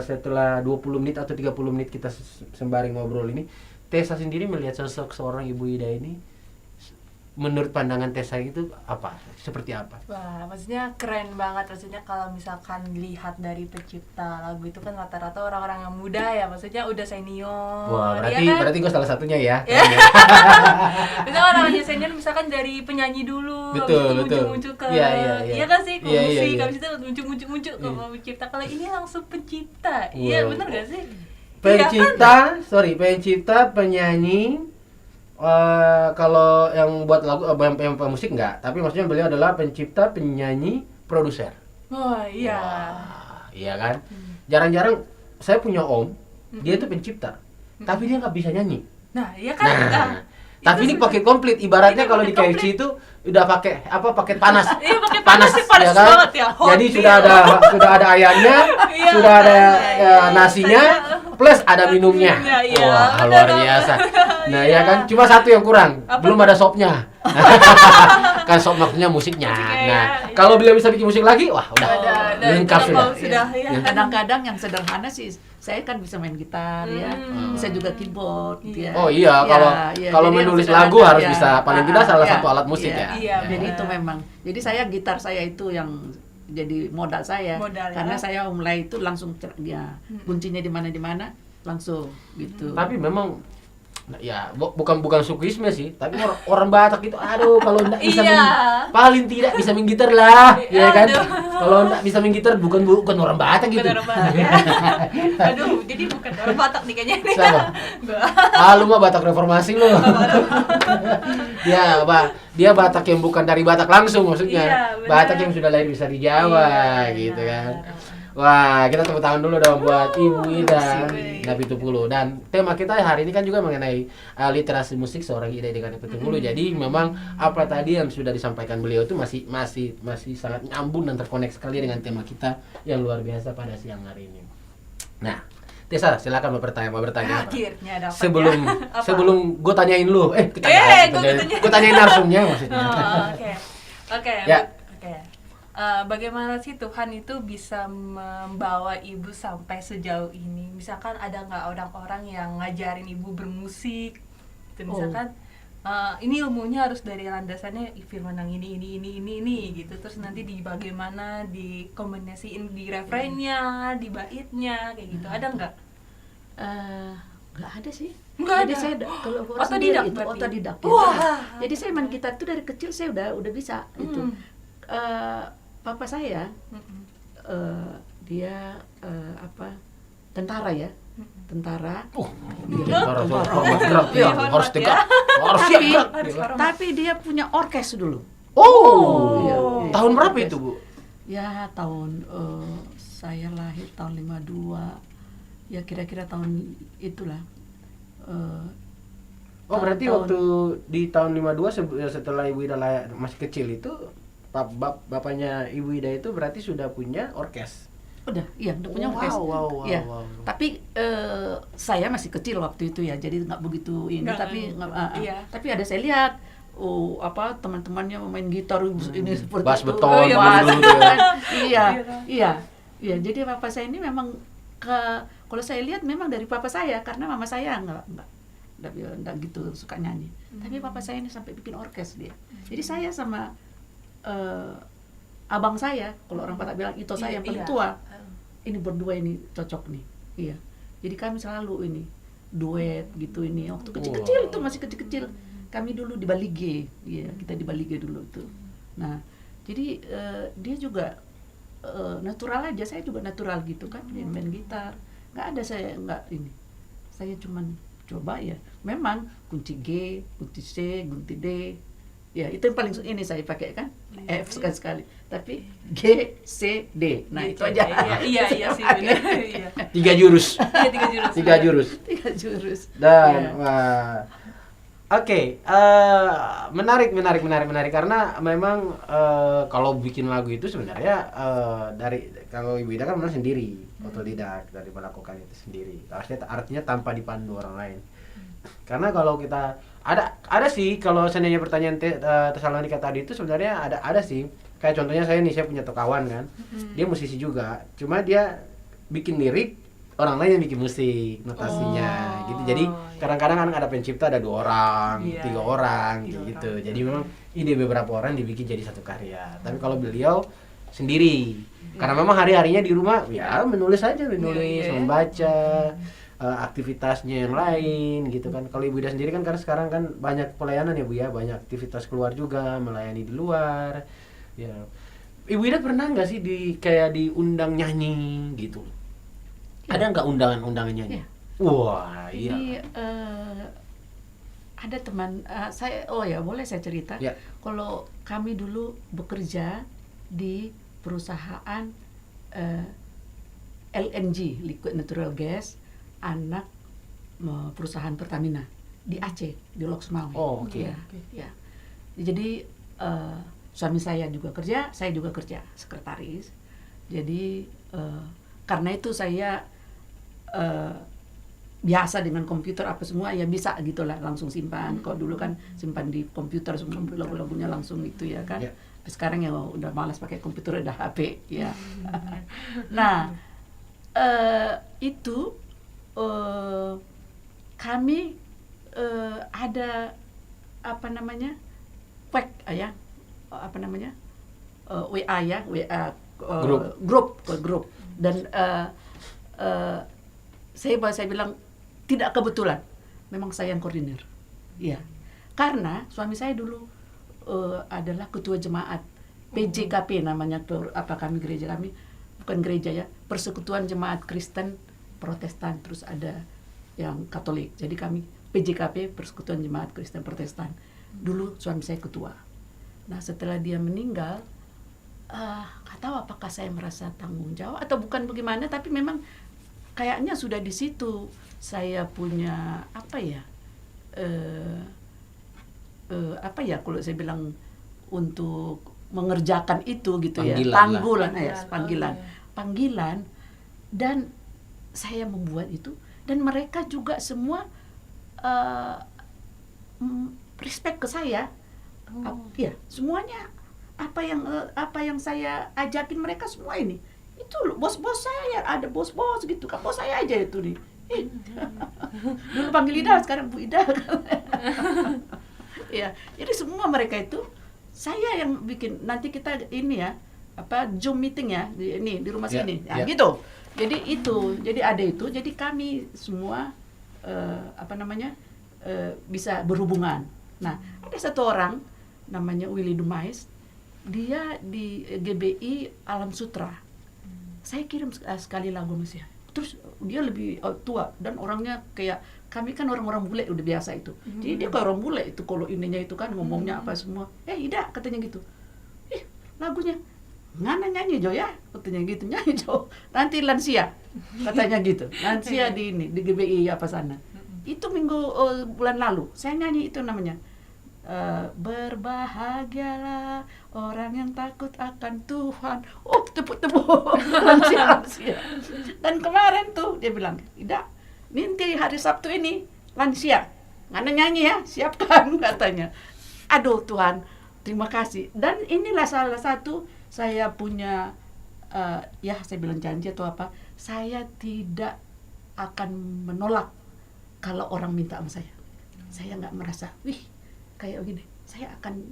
setelah 20 menit atau 30 menit kita sembari ngobrol ini, Tessa sendiri melihat sosok seorang Ibu Ida ini, menurut pandangan Tessa itu apa? Seperti apa? Wah, maksudnya keren banget. Maksudnya kalau misalkan lihat dari pencipta lagu itu kan rata-rata orang-orang yang muda ya, maksudnya udah senior. Wah, Iya kan? berarti gue salah satunya ya. Ya. Misalnya orang-orang senior misalkan dari penyanyi dulu, Betul, habis itu betul. muncul-muncul ke Iya kan sih, ke Iya, musik, iya. habis itu muncul-muncul ke pencipta. Kalau ini langsung pencipta. Wow. Iya, benar gak sih? Pencipta, penyanyi. Kalau yang buat lagu, yang musik enggak, tapi maksudnya beliau adalah pencipta, penyanyi, produser. Oh iya. Wah, iya kan? Jarang-jarang saya punya om, dia itu pencipta, tapi dia nggak bisa nyanyi. Nah, iya kan? Nah, itu tapi ini susah. paket komplit. Ibaratnya Ini kalau di paket KFC itu udah pakai paket panas. Iya, paket panas sih, panas ya kan? banget ya, hot Jadi deal. sudah ada ayamnya, Iya, sudah ada iya, nasinya, plus ada minumnya. Iya, Wah, benar luar dong. biasa. Nah, Iya. ya kan, cuma satu yang kurang, Apa belum tuh? ada sopnya. Kan sop maksudnya musiknya. Musiknya, Nah, ya. kalau beliau bisa bikin musik lagi, wah udah lengkap kalau sudah. sudah ya. Ya. Kadang-kadang yang sederhana sih, saya kan bisa main gitar ya, Hmm. bisa juga keyboard gitu ya. Oh iya, Ya, ya, kalau jadi yang menulis sederhana, lagu harus ya. bisa paling tidak salah Ya, satu alat musik ya. Iya, Jadi benar. itu memang. Jadi saya gitar saya itu yang jadi modal saya. Modal, ya. Karena saya mulai itu langsung kuncinya di mana langsung gitu. Tapi memang ya bukan sukisme sih, tapi orang Batak itu aduh kalau enggak bisa Iya. paling tidak bisa main gitar lah, ya kan? Aduh. Kalau enggak bisa main gitar bukan orang Batak gitu. Bukan orang Batak ya. Aduh, jadi bukan orang Batak nih kayaknya nih. Siapa? Ah, lu mah Batak reformasi lu. Dia Batak yang bukan dari Batak langsung maksudnya. Iya, benar. Batak yang sudah lahir bisa di Jawa Iya, gitu kan. benar. Wah, kita tepuk tangan dulu dong buat Ibu Ida Sip. Napitupulu. Dan tema kita hari ini kan juga mengenai literasi musik seorang Ida dengan Napitupulu. Jadi memang apa tadi yang sudah disampaikan beliau itu masih sangat nyambung dan terkonek sekali dengan tema kita yang luar biasa pada siang hari ini. Nah, Tessa, silakan mau bertanya apa? Akhirnya dapat. Sebelum gue tanyain lu, gua tanya. gue tanyain narsumnya maksudnya. Oke. Ya. Oke. Bagaimana sih Tuhan itu bisa membawa ibu sampai sejauh ini? Misalkan ada nggak orang-orang yang ngajarin ibu bermusik? Gitu. Misalkan ini ilmunya harus dari landasannya firman yang ini gitu. Terus nanti di bagaimana dikombinasiin di refrainnya, di baitnya kayak gitu. Ada nggak? Nggak ada sih. Nggak Jadi ada. saya kalau orang Otodidak sendiri itu berarti? otodidak. Wah. Ya. Jadi saya main gitar itu dari kecil saya udah bisa itu. Papa saya dia tentara ya. Tentara. Iya, Harus tentara. hormat berat, Iya, harus hormat tegak, ya. harus siap Tapi, berat. tapi dia punya orkes dulu. Oh, Iya, iya. tahun berapa Orkes. itu, Bu? Ya tahun saya lahir tahun 52. Ya kira-kira tahun itulah. Oh, berarti tahun- waktu di tahun 52 setelah Ibu Ida masih kecil itu bapaknya Ibu Ida itu berarti sudah punya orkes. Udah punya orkes. Wow. Iya. Tapi saya masih kecil waktu itu ya, jadi nggak begitu ini. Iya. Tapi ada saya lihat, teman-temannya main gitar ini seperti Bass itu. beton, Iya, bass bass dulu ya. Iya. Jadi papa saya ini memang kalau saya lihat memang dari papa saya, karena mama saya nggak gitu suka nyanyi. Tapi papa saya ini sampai bikin orkes dia. Jadi saya sama abang saya, kalau orang Batak bilang itu saya yang paling tua. Ini berdua ini cocok nih. Iya. Jadi kami selalu ini duet gitu ini. Waktu kecil-kecil itu masih kecil-kecil. Kami dulu di Balige. Iya, kita di Balige dulu itu. Nah, jadi dia juga natural aja. Saya juga natural gitu kan. Dia main gitar. Nggak ini. Saya cuman coba ya. Memang kunci G, kunci C, kunci D. Ya, itu yang paling ini saya pakai kan. F sekali. Tapi G, C, D. Nah, itu aja. Iya sih benar. Iya. 3 jurus. Iya, 3 jurus. 3 jurus. 3 jurus. Dan Ya. wah. Oke, menarik karena memang kalau bikin lagu itu sebenarnya dari kalau Ibu Ida kan memang sendiri, otodidak dari melakukan itu sendiri. Artinya tanpa dipandu orang lain. Karena kalau kita ada sih kalau seandainya pertanyaan Tesalonika tadi itu sebenarnya ada sih. Kayak contohnya saya punya kawan kan. Dia musisi juga, cuma dia bikin lirik, orang lain yang bikin musik notasinya gitu. Jadi kadang-kadang kan ada pencipta ada 2 orang, 3 orang gitu. Jadi memang ide beberapa orang dibikin jadi satu karya. Tapi kalau beliau sendiri, karena memang hari-harinya di rumah ya menulis membaca, aktivitasnya yang lain gitu kan. Kalau Ibu Ida sendiri kan karena sekarang kan banyak pelayanan ya Bu ya, banyak aktivitas keluar juga, melayani di luar. Ya. Ibu Ida pernah nggak sih kayak diundang nyanyi gitu? Ada nggak undangan nyanyi? Ya. Wah, Jadi iya. ada teman saya, boleh saya cerita. Ya. Kalau kami dulu bekerja di perusahaan LNG, Liquid Natural Gas, anak perusahaan Pertamina di Aceh, di Loksmawe. Oh, oke. Ya. Jadi suami saya juga kerja, saya juga kerja sekretaris. Jadi karena itu saya biasa dengan komputer apa semua ya bisa gitulah langsung simpan. Kalau dulu kan simpan di komputer semua lagu-lagunya langsung itu ya kan. Ya. Sekarang ya udah malas pakai komputer, udah HP ya. Nah itu kami ada apa namanya WA ya grup dan saya bilang tidak kebetulan, memang saya yang koordinir, ya karena suami saya dulu adalah ketua jemaat PJKP namanya, kami gereja kami bukan gereja ya, Persekutuan Jemaat Kristen Protestan, terus ada yang Katolik, jadi kami PJKP Persekutuan Jemaat Kristen Protestan. Dulu suami saya ketua. Nah setelah dia meninggal, nggak tahu apakah saya merasa tanggung jawab atau bukan bagaimana, tapi memang kayaknya sudah di situ saya punya kalau saya bilang untuk mengerjakan itu gitu panggilan dan saya membuat itu dan mereka juga semua respect ke saya. Ya semuanya apa yang saya ajakin mereka semua ini itu bos-bos saya, ada bos-bos gitu kan, bos saya aja itu nih. Dulu panggil Ida, sekarang Bu Ida. Ya, jadi semua mereka itu saya yang bikin. Nanti kita ini ya, Zoom meeting ya, di rumah sini. Ya, gitu. Jadi ada itu. Jadi kami semua bisa berhubungan. Nah, ada satu orang namanya Willy Dumais. Dia di GBI Alam Sutra. Saya kirim sekali lagu Mesya. Terus dia lebih tua dan orangnya kayak kami kan orang-orang bule udah biasa itu. Jadi dia kayak orang bule itu kalau ininya itu kan ngomongnya apa semua. Ida katanya gitu. Lagunya ngana nyanyi Jo ya, katanya gitu, nyanyi Jo. Nanti lansia katanya gitu. Lansia di GBI apa sana. Itu bulan lalu saya nyanyi itu namanya. Berbahagialah orang yang takut akan Tuhan. Tepuk-tepuk. Lansia. Dan kemarin tuh dia bilang, Ida, nanti hari Sabtu ini lansia, ngana nyanyi ya, siapkan katanya. Aduh Tuhan, terima kasih. Dan inilah salah satu saya punya saya bilang janji atau apa, saya tidak akan menolak kalau orang minta sama saya. Saya nggak merasa, kayak begini, saya akan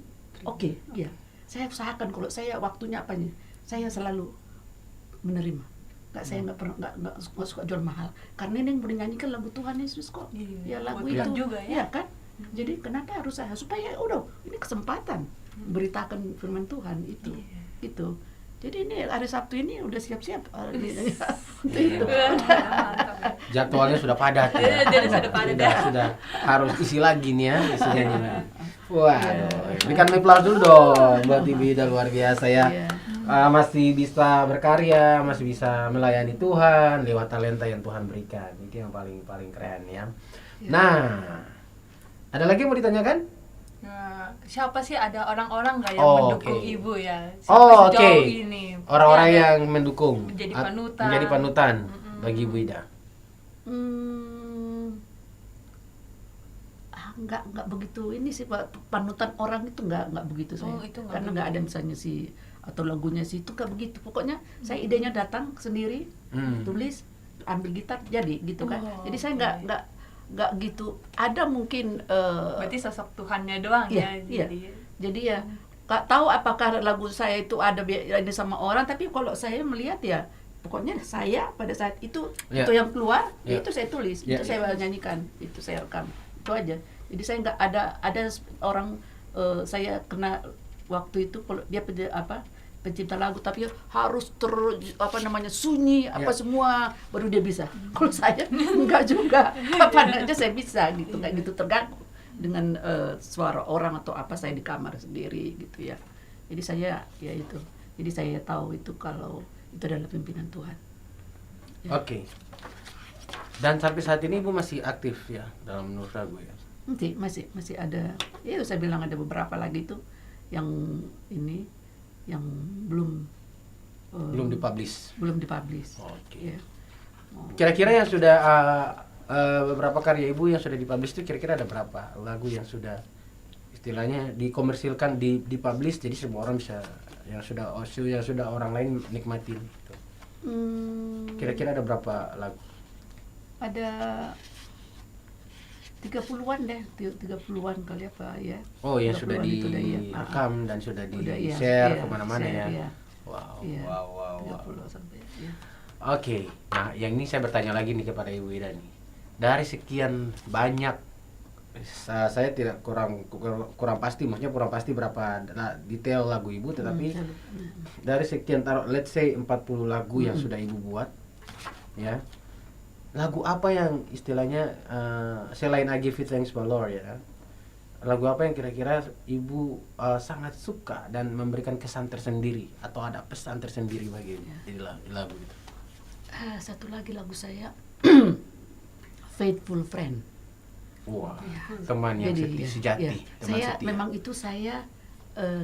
ya. Saya usahakan kalau saya waktunya apanya, saya selalu menerima. Saya nggak suka jual mahal, karena ini yang boleh nyanyikan lagu Tuhan Yesus kok. Ya lagu itu juga ya kan. Jadi kenapa harus saya supaya ini kesempatan beritakan firman Tuhan itu. Jadi ini hari Sabtu ini udah siap-siap untuk itu. Jadwalnya sudah padat ya. Jadi sudah padat ya. Sudah harus isi lagi nih ya, isinya nih. Waduh, berikan applause dulu dong buat Ibu Ida, luar biasa ya. Iya. Masih bisa berkarya, masih bisa melayani Tuhan lewat talenta yang Tuhan berikan. Itu yang paling keren ya. Nah, ada lagi yang mau ditanyakan? Nah, siapa sih ada orang-orang nggak yang Oh, mendukung oke. ibu ya? Oh, Sejauh oke. ini. Orang-orang Ada yang mendukung menjadi at- panutan. menjadi panutan bagi Ibu Ida. Nggak begitu ini sih Pak, panutan orang itu nggak begitu saya. Oh, itu nggak Karena begitu. nggak ada misalnya si atau lagunya si itu nggak begitu. Pokoknya saya idenya datang sendiri, tulis, ambil gitar jadi gitu kan. Oh, Jadi saya oke. nggak gitu. Ada mungkin Berarti sosok Tuhannya doang iya, ya. iya. Jadi ya nggak tahu apakah lagu saya itu ada ini sama orang, tapi kalau saya melihat ya pokoknya saya pada saat itu Iya. itu yang keluar, Iya. itu saya tulis, Iya, itu iya. saya nyanyikan, itu saya rekam, itu aja. Jadi saya nggak ada orang saya kena waktu itu kalau dia pencipta lagu tapi harus sunyi apa Iya. semua baru dia bisa. Kalau saya enggak juga, kapan aja saya bisa gitu, nggak gitu terganggu dengan suara orang atau apa, saya di kamar sendiri gitu ya. Jadi saya ya itu, jadi saya tahu itu kalau itu adalah pimpinan Tuhan. Ya. Oke. Dan sampai saat ini Ibu masih aktif ya dalam menulis lagu ya. Masih ada, ya saya bilang ada beberapa lagi tuh yang ini yang belum Belum dipublish. dipublish. Oke. Ya. Kira-kira yang sudah beberapa karya Ibu yang sudah dipublish itu kira-kira ada berapa lagu yang sudah istilahnya dikomersilkan, dipublish, jadi semua orang bisa yang sudah orang lain nikmatin gitu. Kira-kira ada berapa lagu? Ada 30-an deh, 30-an kali apa ya. Oh, yang sudah 30-an itu udah, iya. direkam dan sudah Udah, iya, di-share iya, kemana-mana share, ya. iya. Wow, Iya, wow. 30 sampai ya. Oke, nah yang ini saya bertanya lagi nih kepada Ibu Ida nih. Dari sekian banyak, saya tidak kurang pasti, maksudnya kurang pasti berapa detail lagu Ibu, tetapi dari sekian let's say 40 lagu yang sudah Ibu buat, ya. Lagu apa yang istilahnya selain I Give You Thanks My Lord ya, lagu apa yang kira-kira Ibu sangat suka dan memberikan kesan tersendiri atau ada pesan tersendiri bagi di lagu itu? Satu lagi lagu saya Faithful Friend. Wah, Ya. teman yang Jadi, sejati, ya. teman Saya setia. memang itu saya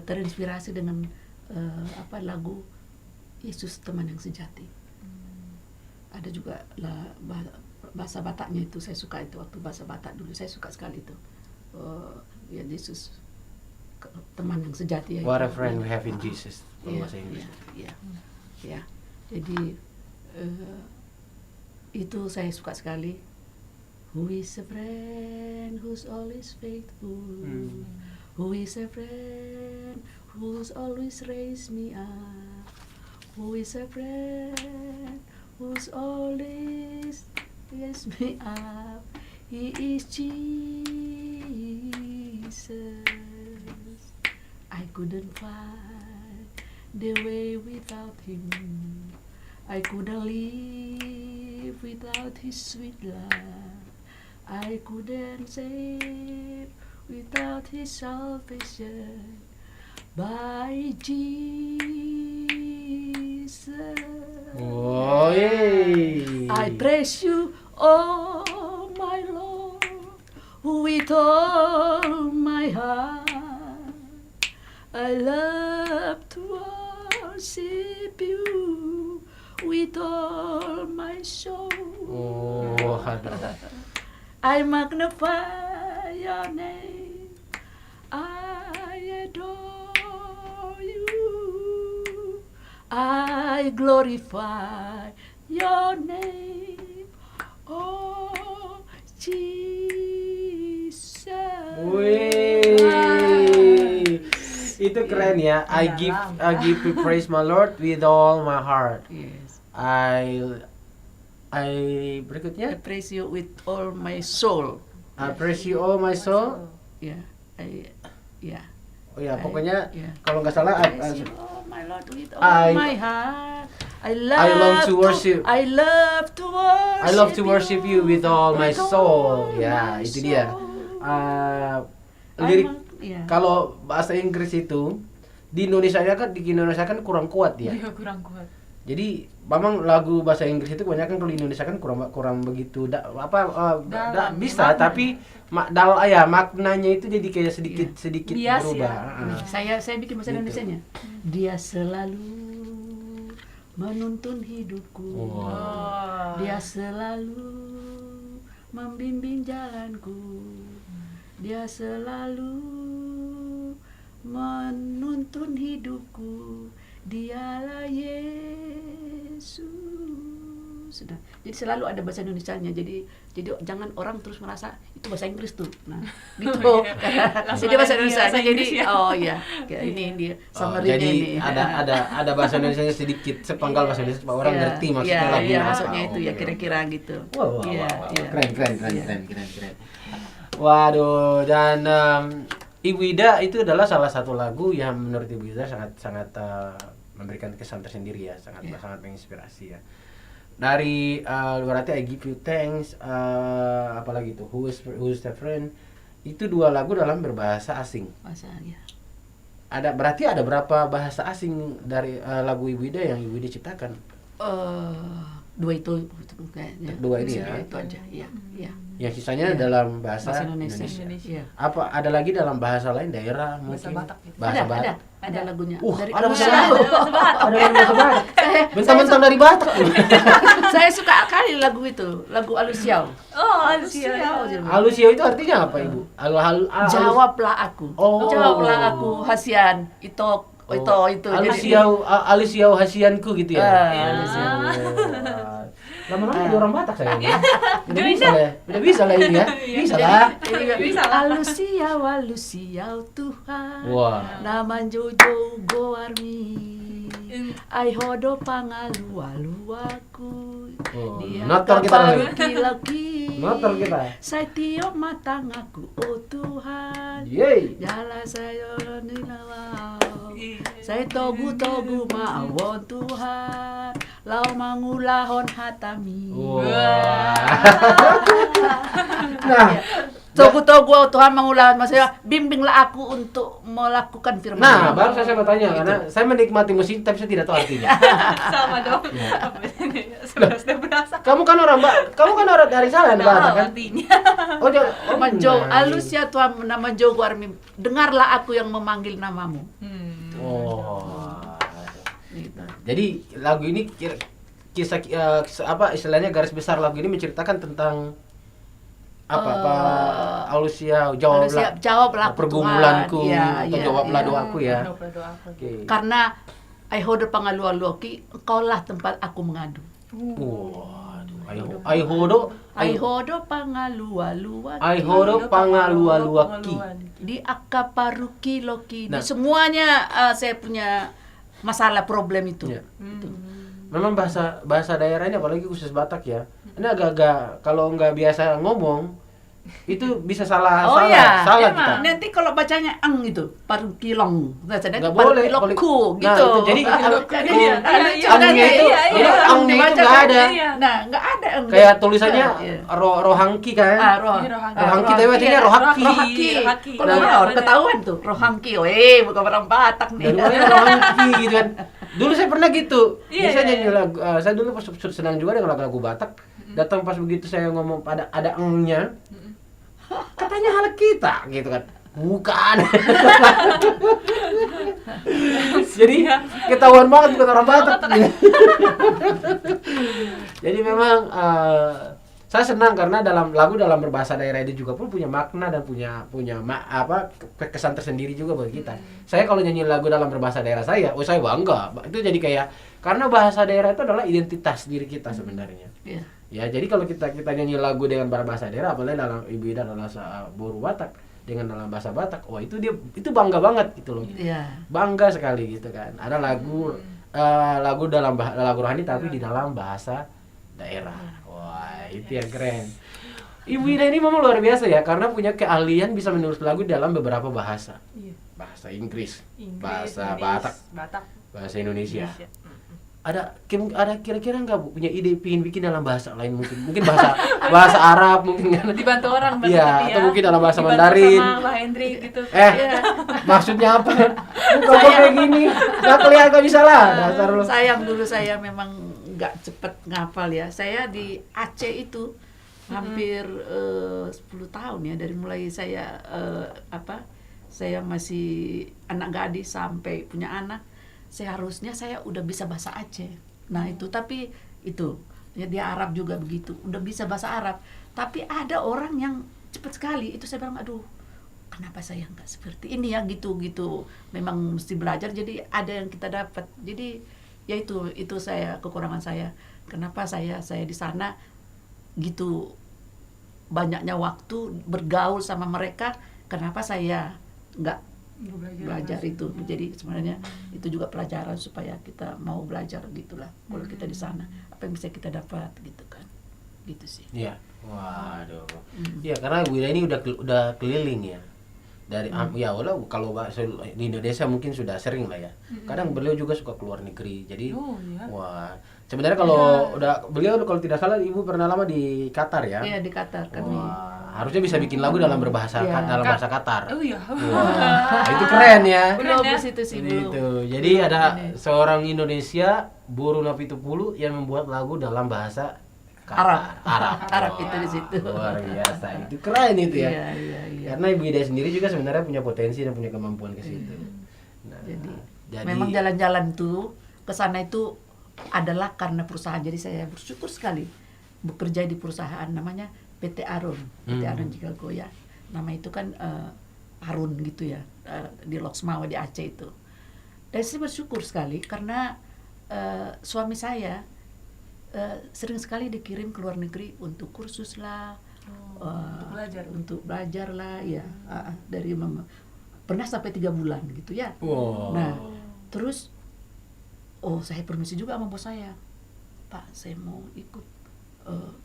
terinspirasi dengan lagu Yesus teman yang sejati. Ada juga bahasa Bataknya itu saya suka, itu waktu bahasa Batak dulu saya suka sekali itu. Ya Yesus teman yang sejati ya. What a itu. friend we have in Jesus. Kalau Iya, bahasa Inggris. iya. Jadi itu saya suka sekali. Who is a friend who's always faithful? Who is a friend who's always raised me up? Who is a friend who's always raised me up? He is Jesus. I couldn't find the way without him. I couldn't live without his sweet love. I couldn't save without his salvation. By Jesus, Oh, yay. I praise you, oh my Lord, with all my heart. I love to worship you with all my soul. Oh, aduh. I magnify your name. I adore you. I glorify your name. Oh, Jesus. Wih, itu keren ya. I give you praise my Lord with all my heart. Yes. I I berikutnya praise you with all my soul. I praise you all my soul. Yeah. Oh ya, pokoknya yeah. kalau nggak salah Praise you, oh my Lord, with all I- my heart. I love to worship. I love to worship. I love to worship you with all my with soul. all Ya, my itu dia. soul. Lirik Iya. kalau bahasa Inggris itu di Indonesia kan kurang kuat ya. Iya, kurang kuat. Jadi memang lagu bahasa Inggris itu kebanyakan kalau di Indonesia kan kurang begitu Dalam, bisa makna. tapi maknanya itu jadi kayak sedikit Bias berubah. ya. Saya bikin bahasa Gitu. Indonesianya. Dia selalu menuntun hidupku. Wow. Oh. Dia selalu membimbing jalanku. Dia selalu menuntun hidupku. Dialah Yesus. Sudah. Jadi selalu ada bahasa Indonesianya. Jadi jangan orang terus merasa itu bahasa Inggris tuh. Nah, gitu. Langsung Jadi bahasa ada di Indonesia bahasa jadi Inggris ya. oh iya, kayak ini dia summary-nya Jadi ini. ada bahasa Indonesia sedikit sepenggal bahasa Indonesia supaya orang Iya, ngerti maksudnya iya, lagu iya, apa. maksudnya itu ya Oke. kira-kira gitu. Wow, Iya, iya. Keren. Waduh, dan Ibu Ida itu adalah salah satu lagu yang menurut Ibu Ida sangat memberikan kesan tersendiri ya, sangat menginspirasi ya. Dari berarti I Give You Thanks, apalagi itu Who's the Friend, itu dua lagu dalam berbahasa asing. Bahasanya. Berarti ada berapa bahasa asing dari lagu Ibu Ida yang Ibu Ida ciptakan? Dua itu kayaknya. Dua ini ya? Itu aja, iya, iya. Yang sisanya Iya. dalam bahasa Indonesia. Indonesia. Iya. Apa ada lagi dalam bahasa lain daerah Bahasa mungkin? Batak gitu. Bahasa Batak. Ada lagunya. Ada bahasa Ada Batak. bahasa Batak. Ada lagu bahasa Batak. Bentang-bentang dari Batak. Saya suka kali lagu itu, lagu Alusiau. Oh, Alusia. Alusio itu artinya apa, Ibu? Jawablah aku. Oh. Jawablah aku, Hasian. Itu. Alusio hasianku gitu ya. Alusio. Lama-lama jadi orang Batak saya. Udah bisa lah ini ya. Bisa lah. Bisa lah. Alusiau Tuhan. Wah. Naman Jojo Goarmi. Ai hodo pangalu aku. Oh, Dia notor kita lagi. laki-laki. Notor kita. Saya tiup mata ngaku, oh Tuhan. Yeay. Jala saya nilawau. Saya togu mawon Tuhan. Lau mangulahon hatami. Wah. Nah, Togu Tuhan mangulahon, maksudnya bimbinglah aku untuk melakukan firman. Nah, baru saya mau tanya karena saya menikmati musik tapi saya tidak tahu artinya. Sama dong. Sudah berasa. Kamu kan orang dari sana Batak kan? Artinya. Oh, Manjo nah, alus ya Tuhan nama Jo Guarmi. Dengarlah aku yang memanggil namamu. Oh. Gitu. Jadi lagu ini kisah apa istilahnya garis besar lagu ini menceritakan tentang jawablah aku pergumulanku, Tuhan. Iya, atau iya, jawablah iya. doaku ya. Doaku. Oke. Karena ai hodo pangalu-aluki, engkaulah tempat aku mengadu. Waduh, ai hodo pangalualuaki. Di akaparuki loki. Nah. Di semuanya saya punya masalah problem itu. Iya. Memang bahasa daerahnya apalagi khusus Batak ya. Ini agak-agak kalau nggak biasa ngomong itu bisa salah Emang. kita. Nanti kalau bacanya itu parukilong. Biasanya Nggak boleh. parukilokku Nah, gitu. itu jadi Iya. angnya itu, angnya itu nggak ada. Nah, nggak ada eng. Kayak tulisannya Iya. rohangki kan. Rohangki tapi artinya rohaki. Rohaki. Kalau Iya, orang bener. ketahuan tuh rohangki. Bukan orang Batak nih. Dari mana rohangki gitu kan. Dulu saya pernah gitu. Iya, Biasanya iya. nyanyi lagu, saya dulu pas senang juga dengan lagu-lagu Batak. Datang pas begitu saya ngomong ada engnya. Katanya hal kita gitu kan. Bukan. Jadi ketahuan banget bukan orang Batak. Jadi memang saya senang karena dalam berbahasa daerah itu juga pun punya makna dan punya kesan tersendiri juga bagi kita. Saya kalau nyanyi lagu dalam berbahasa daerah saya bangga. Itu jadi kayak karena bahasa daerah itu adalah identitas diri kita sebenarnya. Iya. Ya, jadi kalau kita nyanyi lagu dengan berbahasa daerah, apalagi dalam Ibu Ida adalah Boru Batak dengan dalam bahasa Batak, itu bangga banget gitu loh. Iya. Bangga sekali gitu kan. Ada lagu dalam lagu rohani tapi di dalam bahasa daerah. Wah, itu yang keren. Ibu Ida ini memang luar biasa ya karena punya keahlian bisa menulis lagu dalam beberapa bahasa. Iya. Bahasa Inggris, Inggris, bahasa Inggris, Batak, Batak, bahasa Indonesia. ada kira-kira nggak Bu punya ide pingin bikin dalam bahasa lain, mungkin bahasa Arab mungkin kan? Dibantu orang berarti Iya, ya. atau mungkin dalam bahasa Dibantu Mandarin. sama Mbak Hendri gitu. Iya. Maksudnya apa? Kok kayak gini? Nggak kelihatan, nggak bisa lah. Dasar lu. Sayang dulu saya memang nggak cepet ngapal ya. Saya di Aceh itu hampir 10 tahun ya, dari mulai saya saya masih anak gadis sampai punya anak. Seharusnya saya udah bisa bahasa Aceh. Nah itu, tapi itu ya, dia Arab juga begitu, udah bisa bahasa Arab. Tapi ada orang yang cepat sekali. Itu saya bilang, aduh, kenapa saya nggak seperti ini ya, gitu. Memang mesti belajar. Jadi ada yang kita dapat. Jadi ya itu saya, kekurangan saya. Kenapa saya di sana gitu banyaknya waktu bergaul sama mereka. Kenapa saya nggak belajar itu. Jadi sebenarnya itu juga pelajaran supaya kita mau belajar gitulah. Kalau kita di sana apa yang bisa kita dapat gitu kan, gitu sih. Iya. Waduh. Iya, karena Bu Ida ini udah keliling ya. Dari ya walau kalau di Indonesia mungkin sudah sering lah ya. Kadang beliau juga suka keluar negeri. Jadi iya. wah, sebenarnya kalau beliau kalau tidak salah Ibu pernah lama di Qatar ya. Iya, di Qatar kami. Wah, harusnya bisa bikin lagu dalam dalam bahasa Qatar. Oh iya. Wah, itu keren ya. Belum ya. di situ sih, belum. Itu. Jadi ada seorang Indonesia, Buru Napitupulu, yang membuat lagu dalam bahasa Qatar. Arab itu di situ. Luar biasa. Itu keren itu ya. Iya. Karena Ibu Ida sendiri juga sebenarnya punya potensi dan punya kemampuan ke situ. Nah, Jadi memang jalan-jalan tuh ke sana itu adalah karena perusahaan. Jadi saya bersyukur sekali bekerja di perusahaan namanya PT Arun. PT Arun Chicago ya. Nama itu kan Arun gitu ya, di Loksmawe di Aceh itu. Dan saya bersyukur sekali karena suami saya sering sekali dikirim ke luar negeri untuk kursus lah, untuk belajar lah ya, dari pernah sampai 3 bulan gitu ya. Wow. Nah terus saya permisi juga sama bos saya, Pak saya mau ikut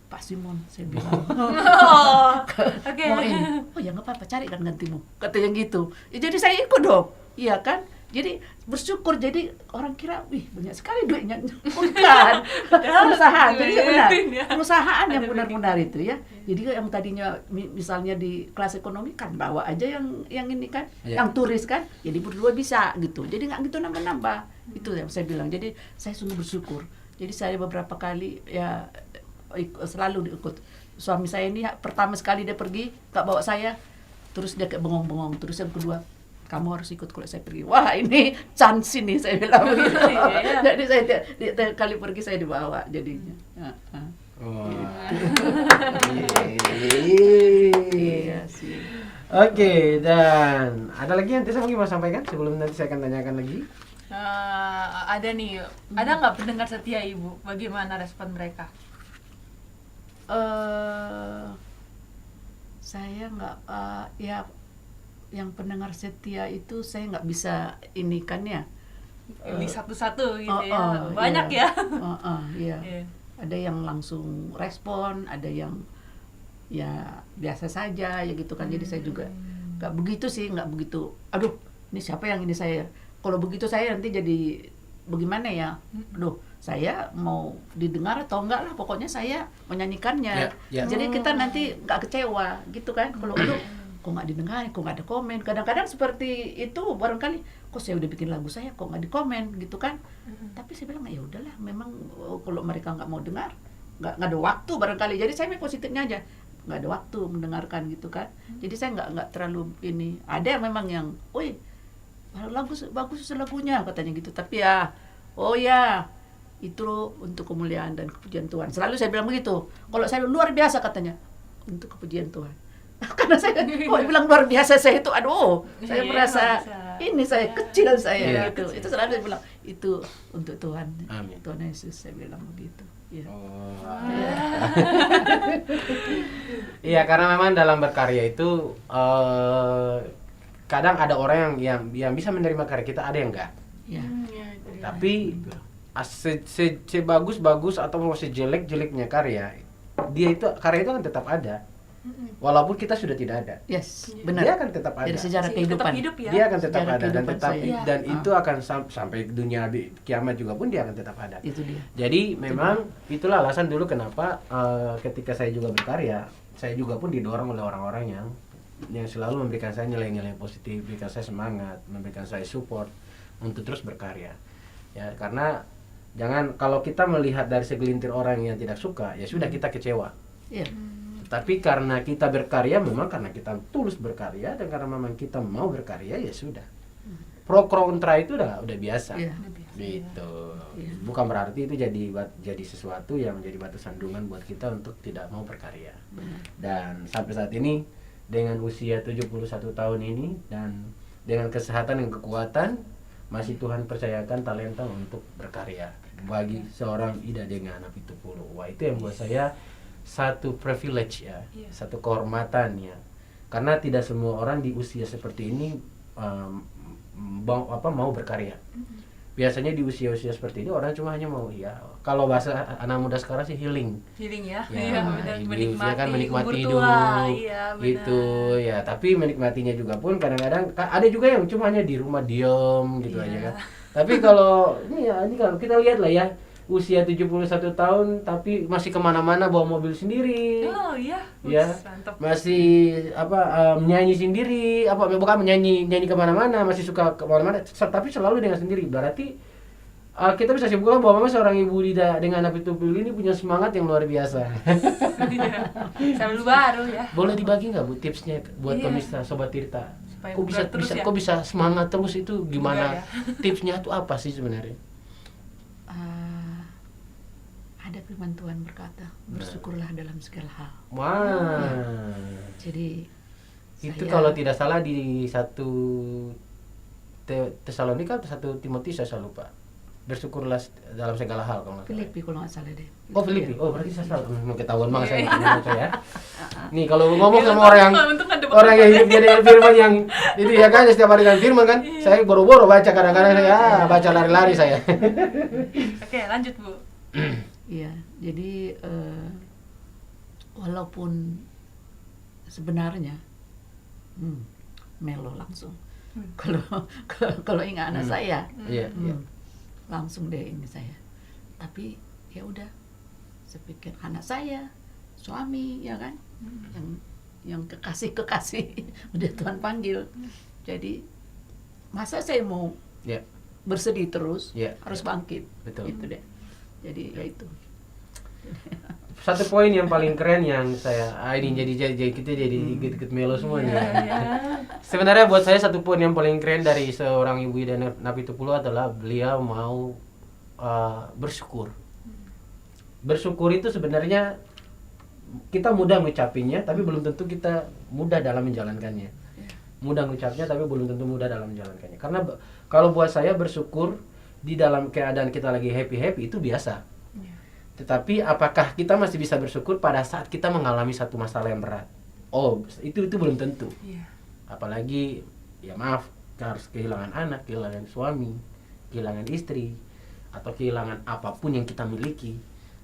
Pak Simon, saya bilang. Oke. Mau ini, oh ya nggak apa-apa, cari kan gantimu, katanya gitu. Ya, jadi saya ikut dong, iya kan. Jadi bersyukur, jadi orang kira, wih banyak sekali duitnya. Bukan, perusahaan, jadi benar, perusahaan yang benar-benar itu ya. Jadi yang tadinya misalnya di kelas ekonomi kan bawa aja yang ini kan, yang turis kan, jadi berdua bisa gitu. Jadi nggak gitu nambah-nambah, itu yang saya bilang. Jadi saya sungguh bersyukur. Jadi saya beberapa kali ya selalu ikut. Suami saya ini pertama sekali dia pergi nggak bawa saya, terus dia kayak bengong-bengong. Terus yang kedua, kamu harus ikut kalau saya pergi. Wah ini chance ini, saya bilang begitu. Jadi saya tiap kali pergi saya dibawa jadinya. Iya sih. Oke, dan ada lagi yang saya mungkin mau sampaikan sebelum nanti saya akan tanyakan lagi. Ada nih, ada nggak pendengar setia Ibu? Bagaimana respon mereka? Saya nggak, ya yang pendengar setia itu saya nggak bisa ini kan ya. Ini satu-satu gitu ya, banyak iya. ya. Iya. Ada yang langsung respon, ada yang ya biasa saja ya gitu kan. Jadi saya juga nggak begitu. Aduh, ini siapa yang ini saya? Kalau begitu saya nanti jadi bagaimana ya? Aduh, saya mau didengar atau enggak lah, pokoknya saya menyanyikannya. Jadi kita nanti nggak kecewa gitu kan. Kalau kok nggak didengar, kok nggak ada komen. Kadang-kadang seperti itu, barangkali kok saya udah bikin lagu saya kok nggak dikomen gitu kan. Tapi saya bilang ya udahlah, memang kalau mereka nggak mau dengar, nggak ada waktu barangkali. Jadi saya positifnya aja, nggak ada waktu mendengarkan gitu kan. Jadi saya nggak terlalu ini. Ada yang memang yang, wih lagu bagus lagunya katanya gitu. Tapi ya, oh ya itu untuk kemuliaan dan kepujian Tuhan. Selalu saya bilang begitu. Kalau saya luar biasa katanya, untuk kepujian Tuhan. Karena saya bilang luar biasa saya itu, aduh, saya merasa ini saya kecil saya gitu. Itu selalu saya bilang itu untuk Tuhan. Amin. Tuhan Yesus, saya bilang begitu. Ya. Iya, karena memang dalam berkarya itu kadang ada orang yang bisa menerima karya kita, ada yang enggak. Ya. Tapi sebagus-bagus atau sejelek-jeleknya karya itu kan tetap ada. Walaupun kita sudah tidak ada. Yes, Iya. benar. Dia akan tetap ada. Dari sejarah Tetap kehidupan. hidup ya. Dia akan tetap Sejarah ada dan kehidupan tetap saya. dan Iya. itu akan sampai dunia kiamat juga pun dia akan tetap ada. Itu dia. Jadi memang itulah alasan dulu kenapa ketika saya juga berkarya, saya juga pun didorong oleh orang-orang yang selalu memberikan saya nilai-nilai positif, memberikan saya semangat, memberikan saya support untuk terus berkarya. Ya, karena jangan kalau kita melihat dari segelintir orang yang tidak suka, ya sudah kita kecewa. Iya. Tapi karena kita berkarya, memang karena kita tulus berkarya dan karena memang kita mau berkarya, ya sudah. Pro kontra itu udah biasa. Iya. Gitu. Iya. Bukan berarti itu jadi sesuatu yang menjadi batu sandungan buat kita untuk tidak mau berkarya. Dan sampai saat ini dengan usia 71 tahun ini dan dengan kesehatan dan kekuatan masih Tuhan percayakan talenta untuk berkarya bagi seorang Ida dengan Napitupulu. Wah, itu yang buat saya satu privilege ya, Iya. satu kehormatan ya. Karena tidak semua orang di usia seperti ini mau berkarya. Biasanya di usia-usia seperti ini orang cuma hanya mau ya, kalau bahasa anak muda sekarang sih healing. Healing ya. Ya, Iya, benar. dia kan menikmati umur hidup, tua. Iya, benar. gitu ya. Tapi menikmatinya juga pun kadang-kadang ada juga yang cuma hanya di rumah diem gitu Iya. aja kan. Tapi kalau ini kalau kita lihat lah ya, usia 71 tahun tapi masih kemana-mana bawa mobil sendiri, Oh iya. ya Mantap. masih menyanyi sendiri, bukan menyanyi kemana-mana, masih suka kemana-mana, tapi selalu dengan sendiri. Berarti kita bisa simpulkan bahwa memang seorang ibu Dida dengan Napitupulu ini punya semangat yang luar biasa. Iya. Selalu baru ya. Boleh dibagi nggak Bu tipsnya buat Iya. pemirsa Sobat Tirta? Supaya Kok bisa, bugar terus ya? kok bisa semangat terus itu gimana? Bugar ya. Tipsnya itu apa sih sebenarnya? Ada firman Tuhan berkata, bersyukurlah dalam segala hal. Wah. Jadi Itu saya- kalau tidak salah di 1 Tesalonika atau 1 Timotius saya lupa. Bersyukurlah dalam segala hal kalau nggak salah. Filipi kalau nggak salah deh. Oh Filipi, Iya. oh berarti saya salah. Mau ketahuan banget saya Iya. nggak baca ya. Nih kalau ngomong Ya, sama orang yang untung ada orang yang bapak-bapak. hidup dia dengan firman yang itu ya kan setiap hari dengan firman kan, Iya. saya boro-boro baca kadang-kadang saya baca lari-lari saya. Oke, lanjut Bu. Iya, jadi walaupun sebenarnya melo langsung. Kalau kalau ingat anak saya, Iya, iya. langsung deh ini saya. Tapi ya udah, saya pikir anak saya, suami, ya kan, yang kekasih udah Tuhan panggil. Jadi masa saya mau Iya. bersedih terus, Iya, harus iya. bangkit. Betul. Itu deh. Jadi ya itu. Satu poin yang paling keren yang saya ini jadi kita jadi ikut melo semua nih. Sebenarnya buat saya satu poin yang paling keren dari seorang ibu Ida Napitupulu adalah beliau mau bersyukur. Bersyukur itu sebenarnya kita mudah ngucapinnya tapi belum tentu kita mudah dalam menjalankannya. Mudah ngucapnya tapi belum tentu mudah dalam menjalankannya. Karena kalau buat saya bersyukur di dalam keadaan kita lagi happy itu biasa. Tetapi apakah kita masih bisa bersyukur pada saat kita mengalami satu masalah yang berat? Oh, itu belum tentu. Iya. Apalagi ya maaf, harus kehilangan anak, kehilangan suami, kehilangan istri, atau kehilangan apapun yang kita miliki.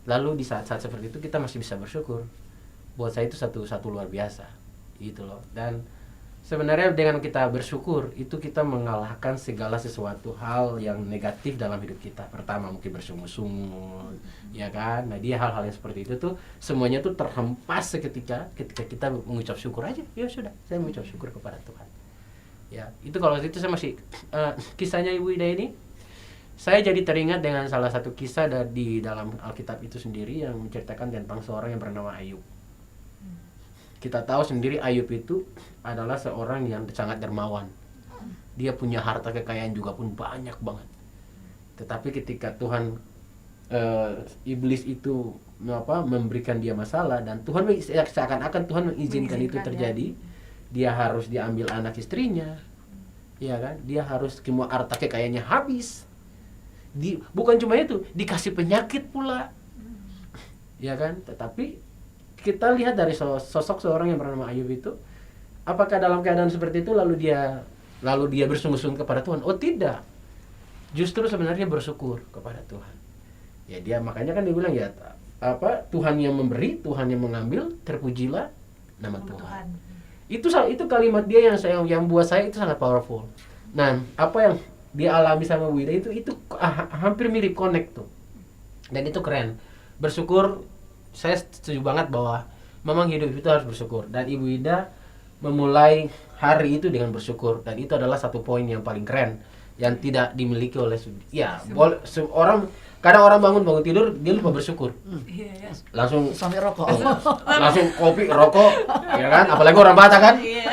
Lalu di saat-saat seperti itu kita masih bisa bersyukur. Buat saya itu satu luar biasa. Gitu loh. Dan sebenarnya dengan kita bersyukur itu kita mengalahkan segala sesuatu hal yang negatif dalam hidup kita. Pertama mungkin bersungut-sungut, ya kan? Nah dia hal-hal yang seperti itu tuh semuanya tuh terhempas ketika kita mengucap syukur aja. Ya sudah, saya mengucap syukur kepada Tuhan. Ya itu kalau itu saya masih kisahnya Ibu Ida ini. Saya jadi teringat dengan salah satu kisah di dalam Alkitab itu sendiri yang menceritakan tentang seorang yang bernama Ayub. Kita tahu sendiri Ayub itu adalah seorang yang sangat dermawan. Dia punya harta kekayaan juga pun banyak banget. Tetapi ketika Tuhan iblis itu memberikan dia masalah dan Tuhan seakan-akan Tuhan mengizinkan itu terjadi, dia harus diambil anak istrinya, ya kan? Dia harus semua harta kekayaannya habis. Bukan cuma itu, dikasih penyakit pula, ya kan? Tetapi kita lihat dari sosok seorang yang bernama Ayub itu, apakah dalam keadaan seperti itu lalu dia bersungguh-sungguh kepada Tuhan? Oh tidak, justru sebenarnya bersyukur kepada Tuhan. Ya makanya kan dia bilang ya Tuhan yang memberi, Tuhan yang mengambil, terpujilah nama Nama Tuhan. Itu kalimat dia yang buat saya itu sangat powerful. Nah, apa yang dia alami sama Bu Ida itu hampir mirip connect tuh. Dan itu keren. Bersyukur, saya setuju banget bahwa memang hidup itu harus bersyukur, dan Ibu Ida memulai hari itu dengan bersyukur, dan itu adalah satu poin yang paling keren yang tidak dimiliki oleh orang. Kadang orang bangun tidur dia lupa bersyukur, Iya. langsung Sampai rokok. langsung kopi rokok, ya kan, apalagi orang Batak kan, Iya.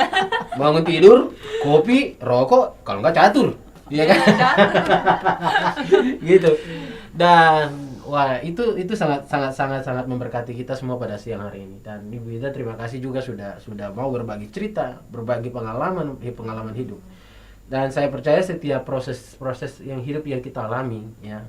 bangun tidur kopi rokok, kalau nggak catur, ya kan. Gitu. Dan wah, itu sangat memberkati kita semua pada siang hari ini. Dan Ibu Ida terima kasih juga sudah mau berbagi cerita, berbagi pengalaman hidup. Dan saya percaya setiap proses yang hidup yang kita alami, ya,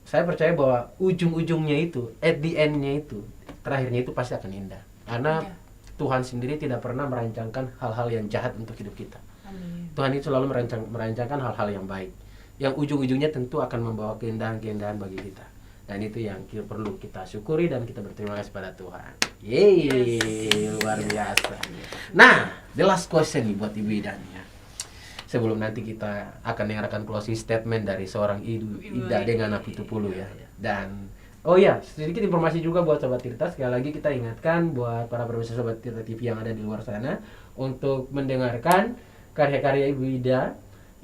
saya percaya bahwa ujung-ujungnya itu, at the end-nya itu, terakhirnya itu pasti akan indah. Karena Iya. Tuhan sendiri tidak pernah merancangkan hal-hal yang jahat untuk hidup kita. Amin. Tuhan itu selalu merancangkan hal-hal yang baik, yang ujung-ujungnya tentu akan membawa keindahan-keindahan bagi kita. Dan itu yang perlu kita syukuri dan kita berterima kasih pada Tuhan. Yeay, luar biasa. Nah, the last question nih buat Ibu Ida nih, ya. Sebelum nanti kita akan dengarkan closing statement dari seorang Ida dengan Apitupulu, ya. Dan oh ya, sedikit informasi juga buat Sobat Tirta. Sekali lagi kita ingatkan buat para pemirsa Sobat Tirta TV yang ada di luar sana untuk mendengarkan karya-karya Ibu Ida.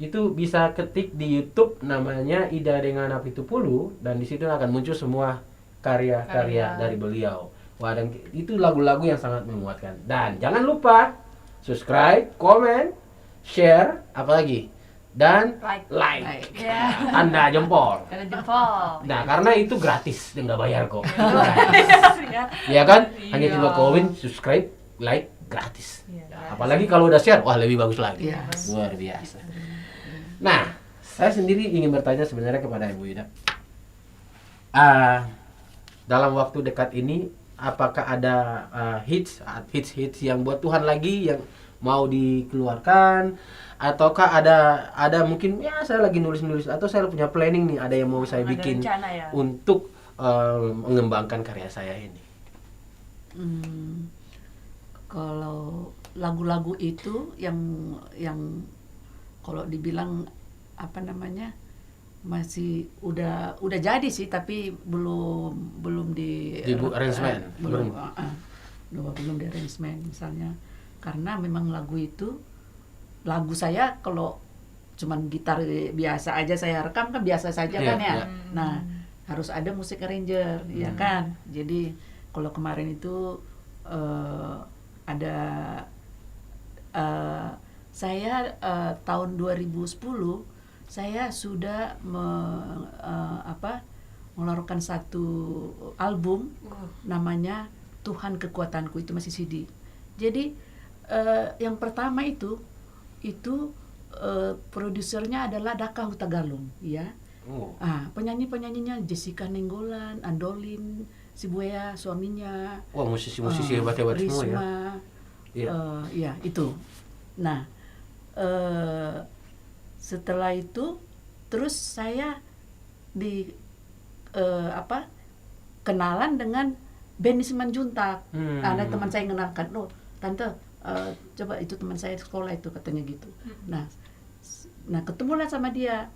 Itu bisa ketik di YouTube namanya Ida dengan Apitupulu, dan di situ akan muncul semua karya-karya dari beliau. Wah, dan itu lagu-lagu yang sangat memuatkan. Dan jangan lupa subscribe, komen, share, apalagi, dan like. Ya. Tanda jempol. Ada jempol. Nah, karena itu gratis dan nggak bayar kok. Ya. Ya kan? Hanya Iya. coba komen, subscribe, like, gratis. Iya, Nah, apalagi kalau udah share, wah lebih bagus lagi. Yes. Luar biasa. Nah, saya sendiri ingin bertanya sebenarnya kepada Ibu Ida. Dalam waktu dekat ini, apakah ada hits yang buat Tuhan lagi yang mau dikeluarkan, ataukah ada mungkin ya saya lagi nulis atau saya punya planning nih, ada yang mau saya Ada bikin rencana ya? untuk mengembangkan karya saya ini. Kalau lagu-lagu itu yang kalau dibilang apa namanya masih udah jadi sih, tapi belum di arrangement. belum di arrangement misalnya, karena memang lagu saya kalau cuman gitar biasa aja saya rekam kan biasa saja kan ya. Nah, harus ada musik arranger, ya kan. Jadi kalau kemarin itu ada saya tahun 2010 saya sudah mengeluarkan satu album namanya Tuhan Kekuatanku, itu masih CD. Jadi yang pertama itu produsernya adalah Daka Hutagalung, ya. Penyanyinya Jessica Nenggolan, Andolin Sibuya suaminya. Wah, musisi-musisi hebat-hebat semua ya. Risma, ya itu. Nah, setelah itu terus saya kenalan dengan Benny Simanjuntak. Ada teman saya yang kenalkan, "Loh, tante, coba itu teman saya di sekolah itu," katanya gitu. Nah ketemulah sama dia.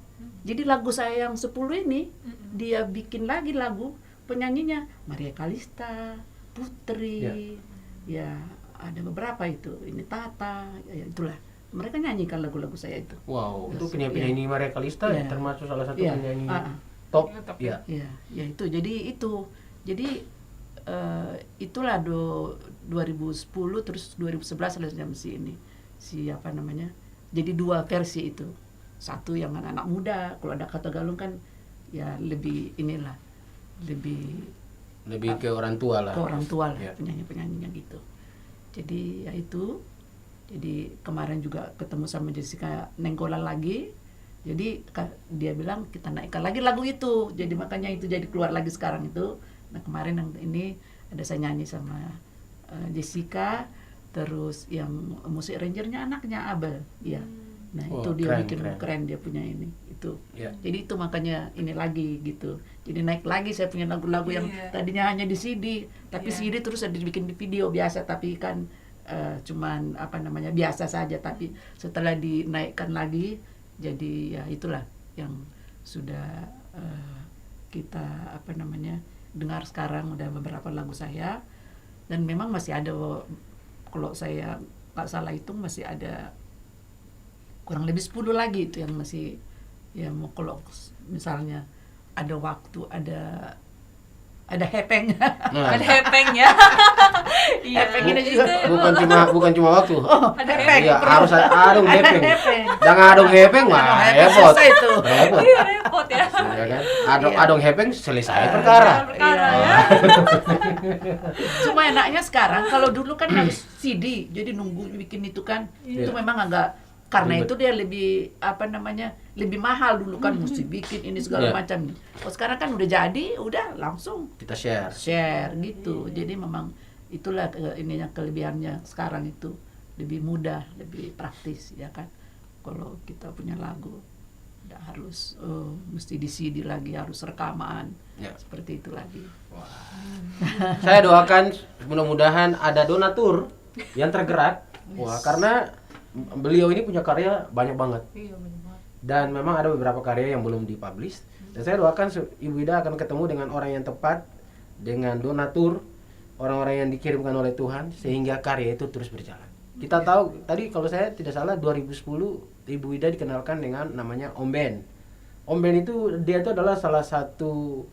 Jadi lagu saya yang 10 ini dia bikin lagi lagu, penyanyinya Maria Kalista, Putri, ya ada beberapa itu, ini Tata, ya itulah. Mereka nyanyikan lagu-lagu saya itu. Wow, itu penyanyi Maria Kalista termasuk salah satu penyanyi top. Ya. Ya itu. Jadi itulah 2010 terus 2011 ada siapa namanya. Jadi 2 versi itu. Satu yang anak-anak muda, kalau ada kata galung kan ya lebih ke orang tua lah. Ke orang tua lah, ya. penyanyi-penyanyinya gitu. Jadi ya itu. Jadi kemarin juga ketemu sama Jessica Nenggolan lagi. Jadi dia bilang kita naikkan lagi lagu itu. Jadi makanya itu jadi keluar lagi sekarang itu. Nah kemarin yang ini ada saya nyanyi sama Jessica, terus yang musik arrangernya anaknya Abel, ya. Nah, Wah, itu dia keren, bikin keren. keren dia punya ini itu. Ya. Jadi itu makanya ini lagi gitu. Jadi naik lagi saya punya lagu-lagu yang Iya. tadinya hanya di CD, tapi Iya. CD terus ada dibikin di video biasa, tapi kan cuman apa namanya biasa saja. Tapi setelah dinaikkan lagi, jadi ya itulah yang sudah kita apa namanya dengar sekarang udah beberapa lagu saya, dan memang masih ada, kalau saya nggak salah hitung masih ada kurang lebih 10 lagi itu yang masih ya mau, kalau misalnya ada waktu ada hepeng. Nah, Ada hepengnya. Iya. Hepeng ini juga. bukan cuma waktu. Oh, Ada hepeng. Iya, harus adung Ada hepeng. hepeng. Jangan adung hepeng mah Hepeng repot. selesai itu. Repot. Iya, repot ya. Ya kan? Adung Iya. adung hepeng selesai perkara. Perkara Iya. ya. Cuma enaknya sekarang, kalau dulu kan harus CD, jadi nunggu bikin itu kan, Iya. itu memang agak, karena Ribet. itu dia lebih apa namanya lebih mahal dulu kan, mesti bikin ini segala Iya. macam. Kalau sekarang kan udah jadi, udah langsung Kita share. share gitu. Jadi memang itulah ininya kelebihannya sekarang itu, lebih mudah, lebih praktis ya kan. Kalau kita punya lagu nggak harus mesti di CD lagi, harus rekaman Ya. seperti itu lagi. Saya doakan mudah-mudahan ada donatur yang tergerak. Wah, karena beliau ini punya karya banyak banget. Iya, benar banget. Dan memang ada beberapa karya yang belum dipublish. Dan saya doakan Ibu Ida akan ketemu dengan orang yang tepat, dengan donatur, orang-orang yang dikirimkan oleh Tuhan, sehingga karya itu terus berjalan. Kita tahu, tadi kalau saya tidak salah 2010 Ibu Ida dikenalkan dengan namanya Om Ben. Om Ben itu, dia itu adalah salah satu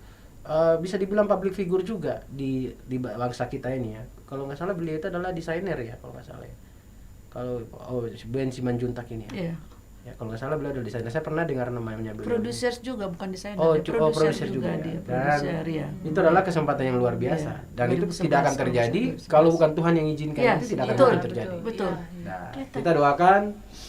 bisa dibilang public figure juga di bangsa kita ini ya. Kalau nggak salah beliau itu adalah desainer ya, kalau nggak salah ya. Kalau Ben Simanjuntak ini ya. Iya. Ya, kalau nggak salah beliau adalah desainer. Saya pernah dengar namanya beliau. Produser juga, bukan desainer. Oh, dia produser juga dia. ya. Produser Dan ya. itu adalah kesempatan yang luar biasa. Iya. Dan itu 2011, tidak akan terjadi 2011. kalau bukan Tuhan yang izinkan, Iya, itu tidak akan betul, mungkin terjadi. Betul. Iya, iya. Nah, kita doakan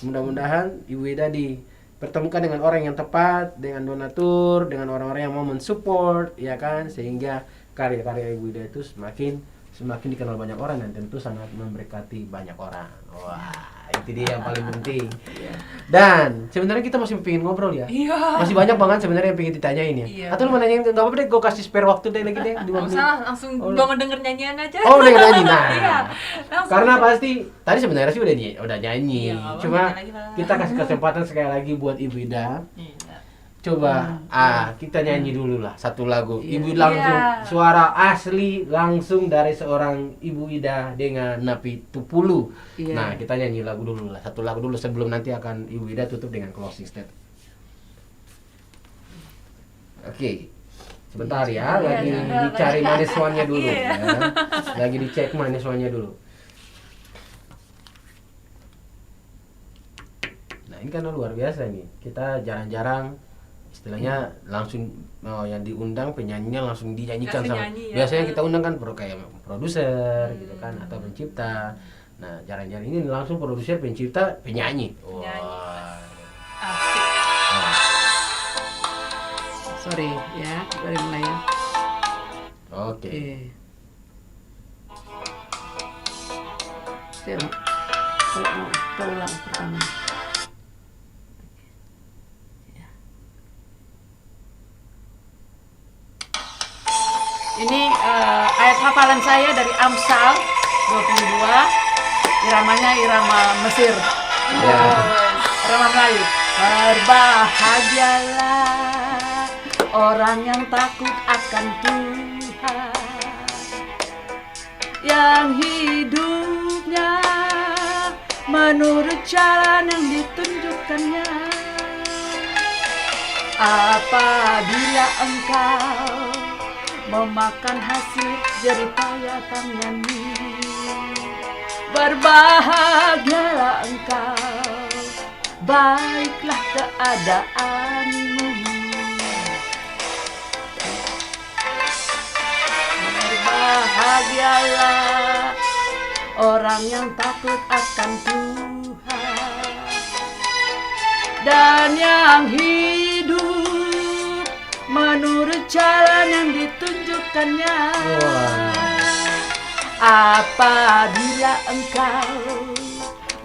mudah-mudahan Ibu Ida dipertemukan dengan orang yang tepat, dengan donatur, dengan orang-orang yang mau mensupport, ya kan, sehingga karya-karya Ibu Ida itu semakin dikenal banyak orang dan tentu sangat memberkati banyak orang. Wah, itu dia yang paling penting. Dan sebenarnya kita masih pengen ngobrol ya. Iya. Masih banyak banget sebenarnya yang pengen ditanyain ya. Iya. Atau lu mau nanyain, nggak apa-apa deh, gue kasih spare waktu deh lagi deh 2 Nggak menit. usah, langsung Oh. gua ngedenger nyanyian aja. Oh, udah nyanyi. Nah, Iya. Langsung karena aja. pasti tadi sebenarnya sih udah nyanyi. Iya, nggak apa-apa, Cuma nyanyi lagi lah. kita kasih kesempatan sekali lagi buat Ibu Ida. Iya. Coba kita nyanyi dulu lah satu lagu. Iya. Ibu langsung Iya. suara asli langsung dari seorang Ibu Ida dengan Napi Tupulu. Iya. Nah, kita nyanyi lagu dulu lah. Satu lagu dulu sebelum nanti akan Ibu Ida tutup dengan closing statement. Oke. Sebentar ya, Iya, lagi iya. dicari maniswannya dulu Iya. ya. Lagi dicek maniswannya dulu. Nah, ini kan luar biasa nih. Kita jarang-jarang istilahnya langsung yang diundang penyanyinya langsung dinyanyikan Langsung sama. nyanyi ya. Biasanya kita undang kan kayak produser gitu kan atau pencipta. Nah, jarang-jarang ini langsung produser, pencipta, penyanyi. Wah. Asik. Nah, Sorry ya, dari mulai ya. oke. Saya kita ulang pertama. Ini ayat hafalan saya dari Amsal 22. Iramanya irama Mesir. Ya. Irama Melayu. Berbahagialah orang yang takut akan Tuhan, yang hidupnya menurut jalan yang ditunjukkannya. Apabila engkau memakan hasil jerih payah tanganmu, berbahagialah engkau, baiklah keadaanmu. Berbahagialah orang yang takut akan Tuhan, dan yang hidup menurut jalan yang ditunjukkannya. Wah. Apabila engkau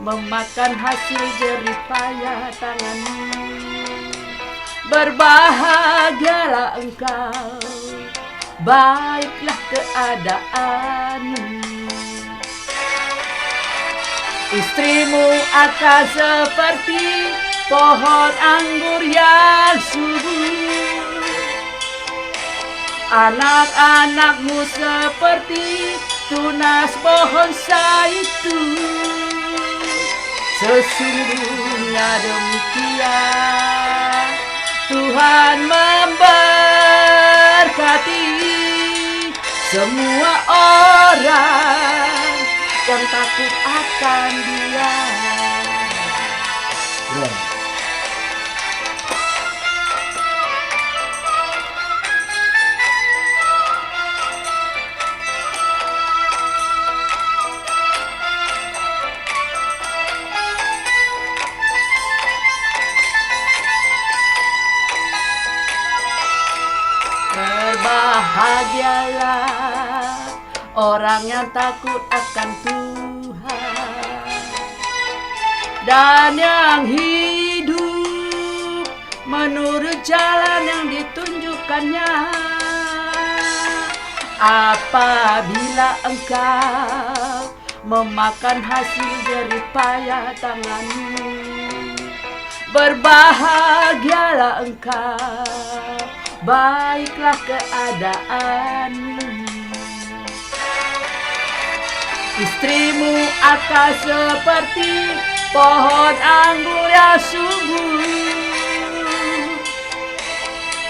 memakan hasil jerih payah tanganmu. Berbahagialah engkau, baiklah keadaanmu. Istrimu akan seperti pohon anggur yang subur, anak-anakmu seperti tunas pohon zaitun. Sesungguhnya demikian Tuhan memberkati semua orang yang takut akan Dia. Berbahagialah orang yang takut akan Tuhan dan yang hidup menurut jalan yang ditunjukkannya. Apabila engkau memakan hasil jerih payah tanganmu, berbahagialah engkau, baiklah keadaanmu. Istrimu akan seperti pohon anggur yang subur,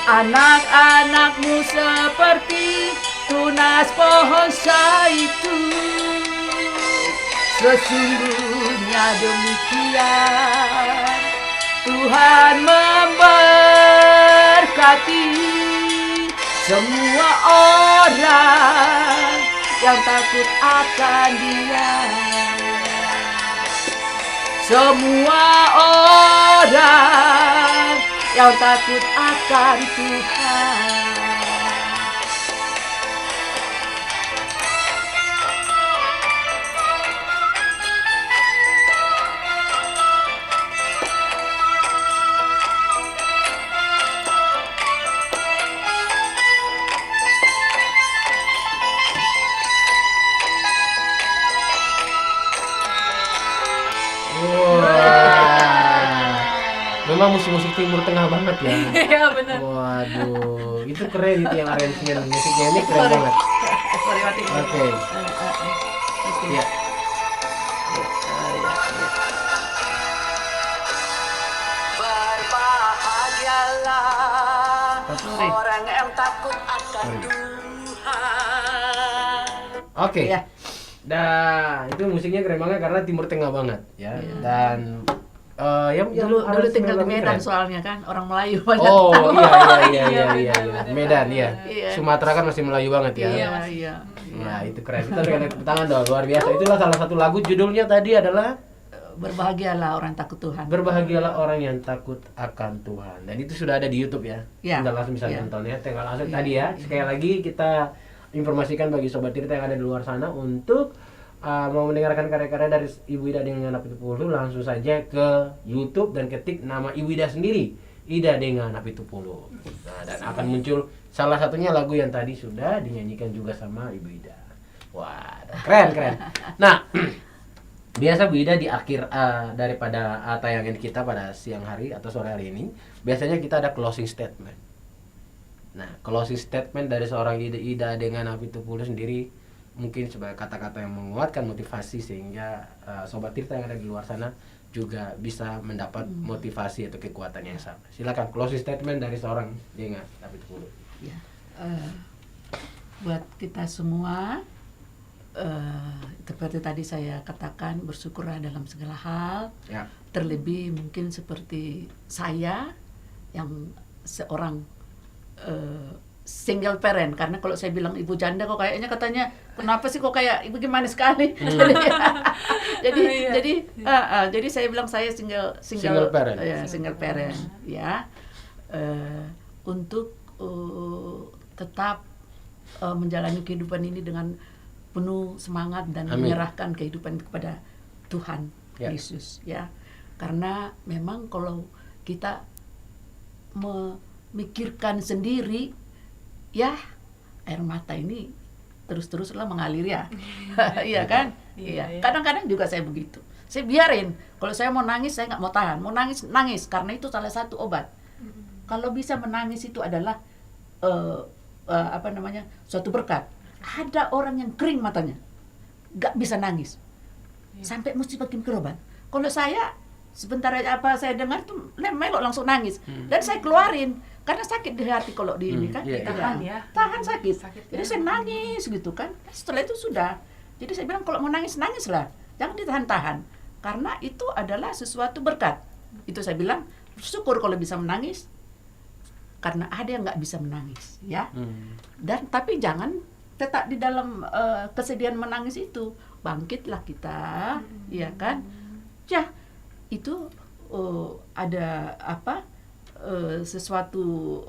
anak-anakmu seperti tunas pohon zaitun. Sesungguhnya demikian Tuhan memberkati semua orang yang takut akan Dia. Semua orang yang takut akan Tuhan. Memang musik-musik Timur Tengah banget ya. Iya benar. Waduh, itu keren itu yang arrangement musiknya ini keren banget. Sorry, mati. Oke. Ya. Berbahagialah orang yang takut akan Tuhan. Oke. Ya. Nah, itu musiknya keren banget karena Timur Tengah banget ya. Iya. Dan yang Dulu tinggal di arrangement Medan keren. soalnya kan, orang Melayu banyak. Oh iya Iya, iya. benar. Medan ya. Iya. Sumatera kan masih Melayu banget ya. Iya. Nah, itu keren. Kita berikan tepuk tangan dong, luar biasa. Itulah salah satu lagu, judulnya tadi adalah Berbahagialah orang takut Tuhan. Berbahagialah orang yang takut akan Tuhan. Dan itu sudah ada di YouTube ya. Ya. Tinggal langsung bisa Ya. nonton ya. Tinggal langsung Ya. tadi ya. Sekali lagi kita informasikan bagi sobat Tirta yang ada di luar sana untuk mau mendengarkan karya-karya dari Ibu Ida dengan Api Tupulu, langsung saja ke YouTube dan ketik nama Ibu Ida sendiri, Ida dengan Api Tupulu. Nah, dan akan muncul salah satunya lagu yang tadi sudah dinyanyikan juga sama Ibu Ida. Wah, keren. Nah, biasa Bu Ida di akhir daripada tayangan kita pada siang hari atau sore hari ini, biasanya kita ada closing statement. Nah, closing statement dari seorang Ida dengan Api Tupulu sendiri mungkin sebagai kata-kata yang menguatkan motivasi sehingga sobat Tirta yang ada di luar sana juga bisa mendapat motivasi atau kekuatan yang sama. Silakan closing statement dari seorang dengan Api Tupulu. Ya. Buat kita semua, seperti tadi saya katakan, bersyukurlah dalam segala hal. Ya. Terlebih mungkin seperti saya yang seorang single parent, karena kalau saya bilang ibu janda kok kayaknya katanya kenapa sih kok kayak ibu gimana sekali. Jadi saya bilang saya single parent. single parent ya. Untuk tetap menjalani kehidupan ini dengan penuh semangat dan Amin. menyerahkan kehidupan kepada Tuhan Ya. Yesus ya. Karena memang kalau kita memikirkan sendiri ya air mata ini terus-teruslah mengalir ya. Iya kan? Iya, Iya. iya. Kadang-kadang juga saya begitu. Saya biarin. Kalau saya mau nangis saya nggak mau tahan. Mau nangis nangis karena itu salah satu obat. Kalau bisa menangis itu adalah suatu berkat. Ada orang yang kering matanya, nggak bisa nangis, sampai mesti pakai berobat. Kalau saya sebentar aja saya dengar tuh melok langsung nangis, dan saya keluarin karena sakit di hati kalau di ini kan. Iya, iya. Tahan ya. Tahan sakit. Sakit Jadi ya. saya nangis gitu kan. Setelah itu sudah. Jadi saya bilang kalau mau nangis nangislah, jangan ditahan-tahan, karena itu adalah sesuatu berkat. Itu saya bilang syukur kalau bisa menangis. Karena ada yang nggak bisa menangis, ya. Dan tapi jangan tetap di dalam kesedihan menangis itu, bangkitlah kita, ya kan? Ya, itu ada sesuatu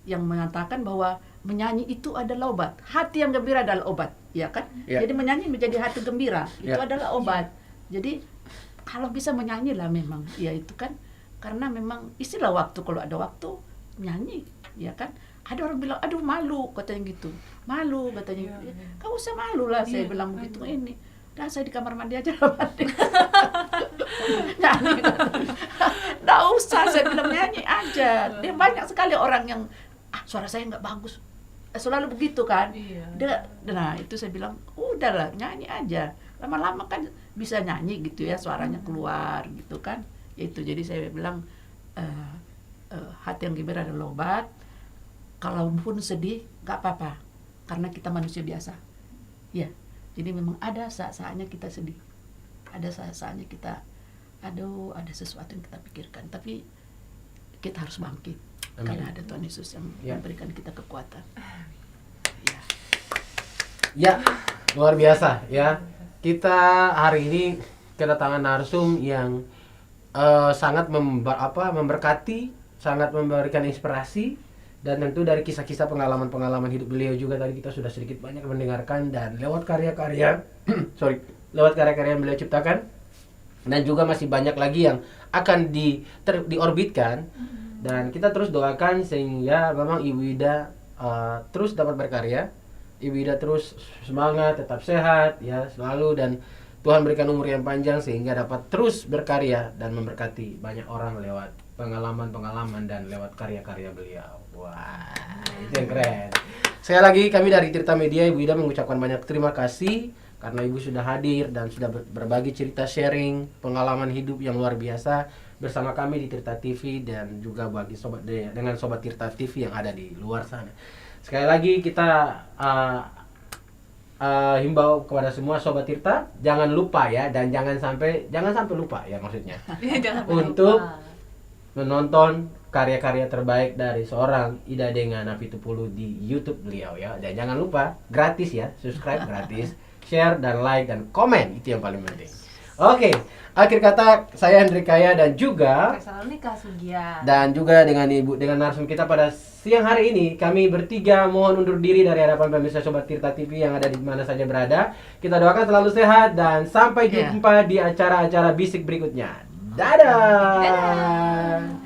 yang mengatakan bahwa menyanyi itu adalah obat. Hati yang gembira adalah obat, ya kan? Ya. Jadi menyanyi menjadi hati gembira, itu Ya. adalah obat. Jadi kalau bisa menyanyi lah memang, ya itu kan. Karena memang istilah waktu, kalau ada waktu nyanyi, ya kan? Ada orang bilang, aduh malu, katanya gitu. Malu, katanya. Iya, Ya, kau usah malu lah, saya Iya, bilang malu. begitu ini. Dah saya di kamar mandi aja lah mandi. Nyanyi. Nggak usah, saya bilang nyanyi aja. Dia banyak sekali orang yang, suara saya nggak bagus. Selalu begitu kan. Iya. Nah itu saya bilang, udahlah nyanyi aja. Lama-lama kan bisa nyanyi gitu ya, suaranya keluar gitu kan. Itu jadi saya bilang hati yang gembira adalah obat. Kalaupun sedih nggak apa-apa, karena kita manusia biasa. Ya, jadi memang ada saat-saatnya kita sedih, ada saat-saatnya kita, ada sesuatu yang kita pikirkan. Tapi kita harus bangkit. Amin. Karena ada Tuhan Yesus yang Ya. memberikan kita kekuatan. Ya. Ya, luar biasa ya. Kita hari ini kedatangan narsum yang sangat memberkati, sangat memberikan inspirasi, dan tentu dari kisah-kisah pengalaman-pengalaman hidup beliau juga tadi kita sudah sedikit banyak mendengarkan, dan lewat karya-karya lewat karya-karya yang beliau ciptakan, dan juga masih banyak lagi yang akan diorbitkan. Dan kita terus doakan sehingga memang Ibu Ida terus dapat berkarya, Ibu Ida terus semangat, tetap sehat ya selalu, dan Tuhan berikan umur yang panjang sehingga dapat terus berkarya dan memberkati banyak orang lewat pengalaman-pengalaman dan lewat karya-karya beliau. Wah, itu yang keren. Sekali lagi kami dari Tirta Media, Ibu Ida mengucapkan banyak terima kasih karena Ibu sudah hadir dan sudah berbagi cerita, sharing pengalaman hidup yang luar biasa bersama kami di Tirta TV, dan juga bagi dengan sobat Tirta TV yang ada di luar sana. Sekali lagi kita himbau kepada semua sobat Tirta, jangan lupa ya, dan jangan sampai lupa ya maksudnya Jangan untuk lupa. menonton karya-karya terbaik dari seorang Ida Denga Napitupulu di YouTube beliau ya. Dan jangan lupa gratis ya, subscribe gratis, share dan like dan komen, itu yang paling penting. Oke, akhir kata saya Hendrik Kaya dan juga Tesalonika Sugian. dan juga dengan narsum kita pada siang hari ini, kami bertiga mohon undur diri dari hadapan pemirsa Sobat Tirta TV yang ada di mana saja berada. Kita doakan selalu sehat dan sampai jumpa di acara-acara bisik berikutnya. Dadah. Dadah.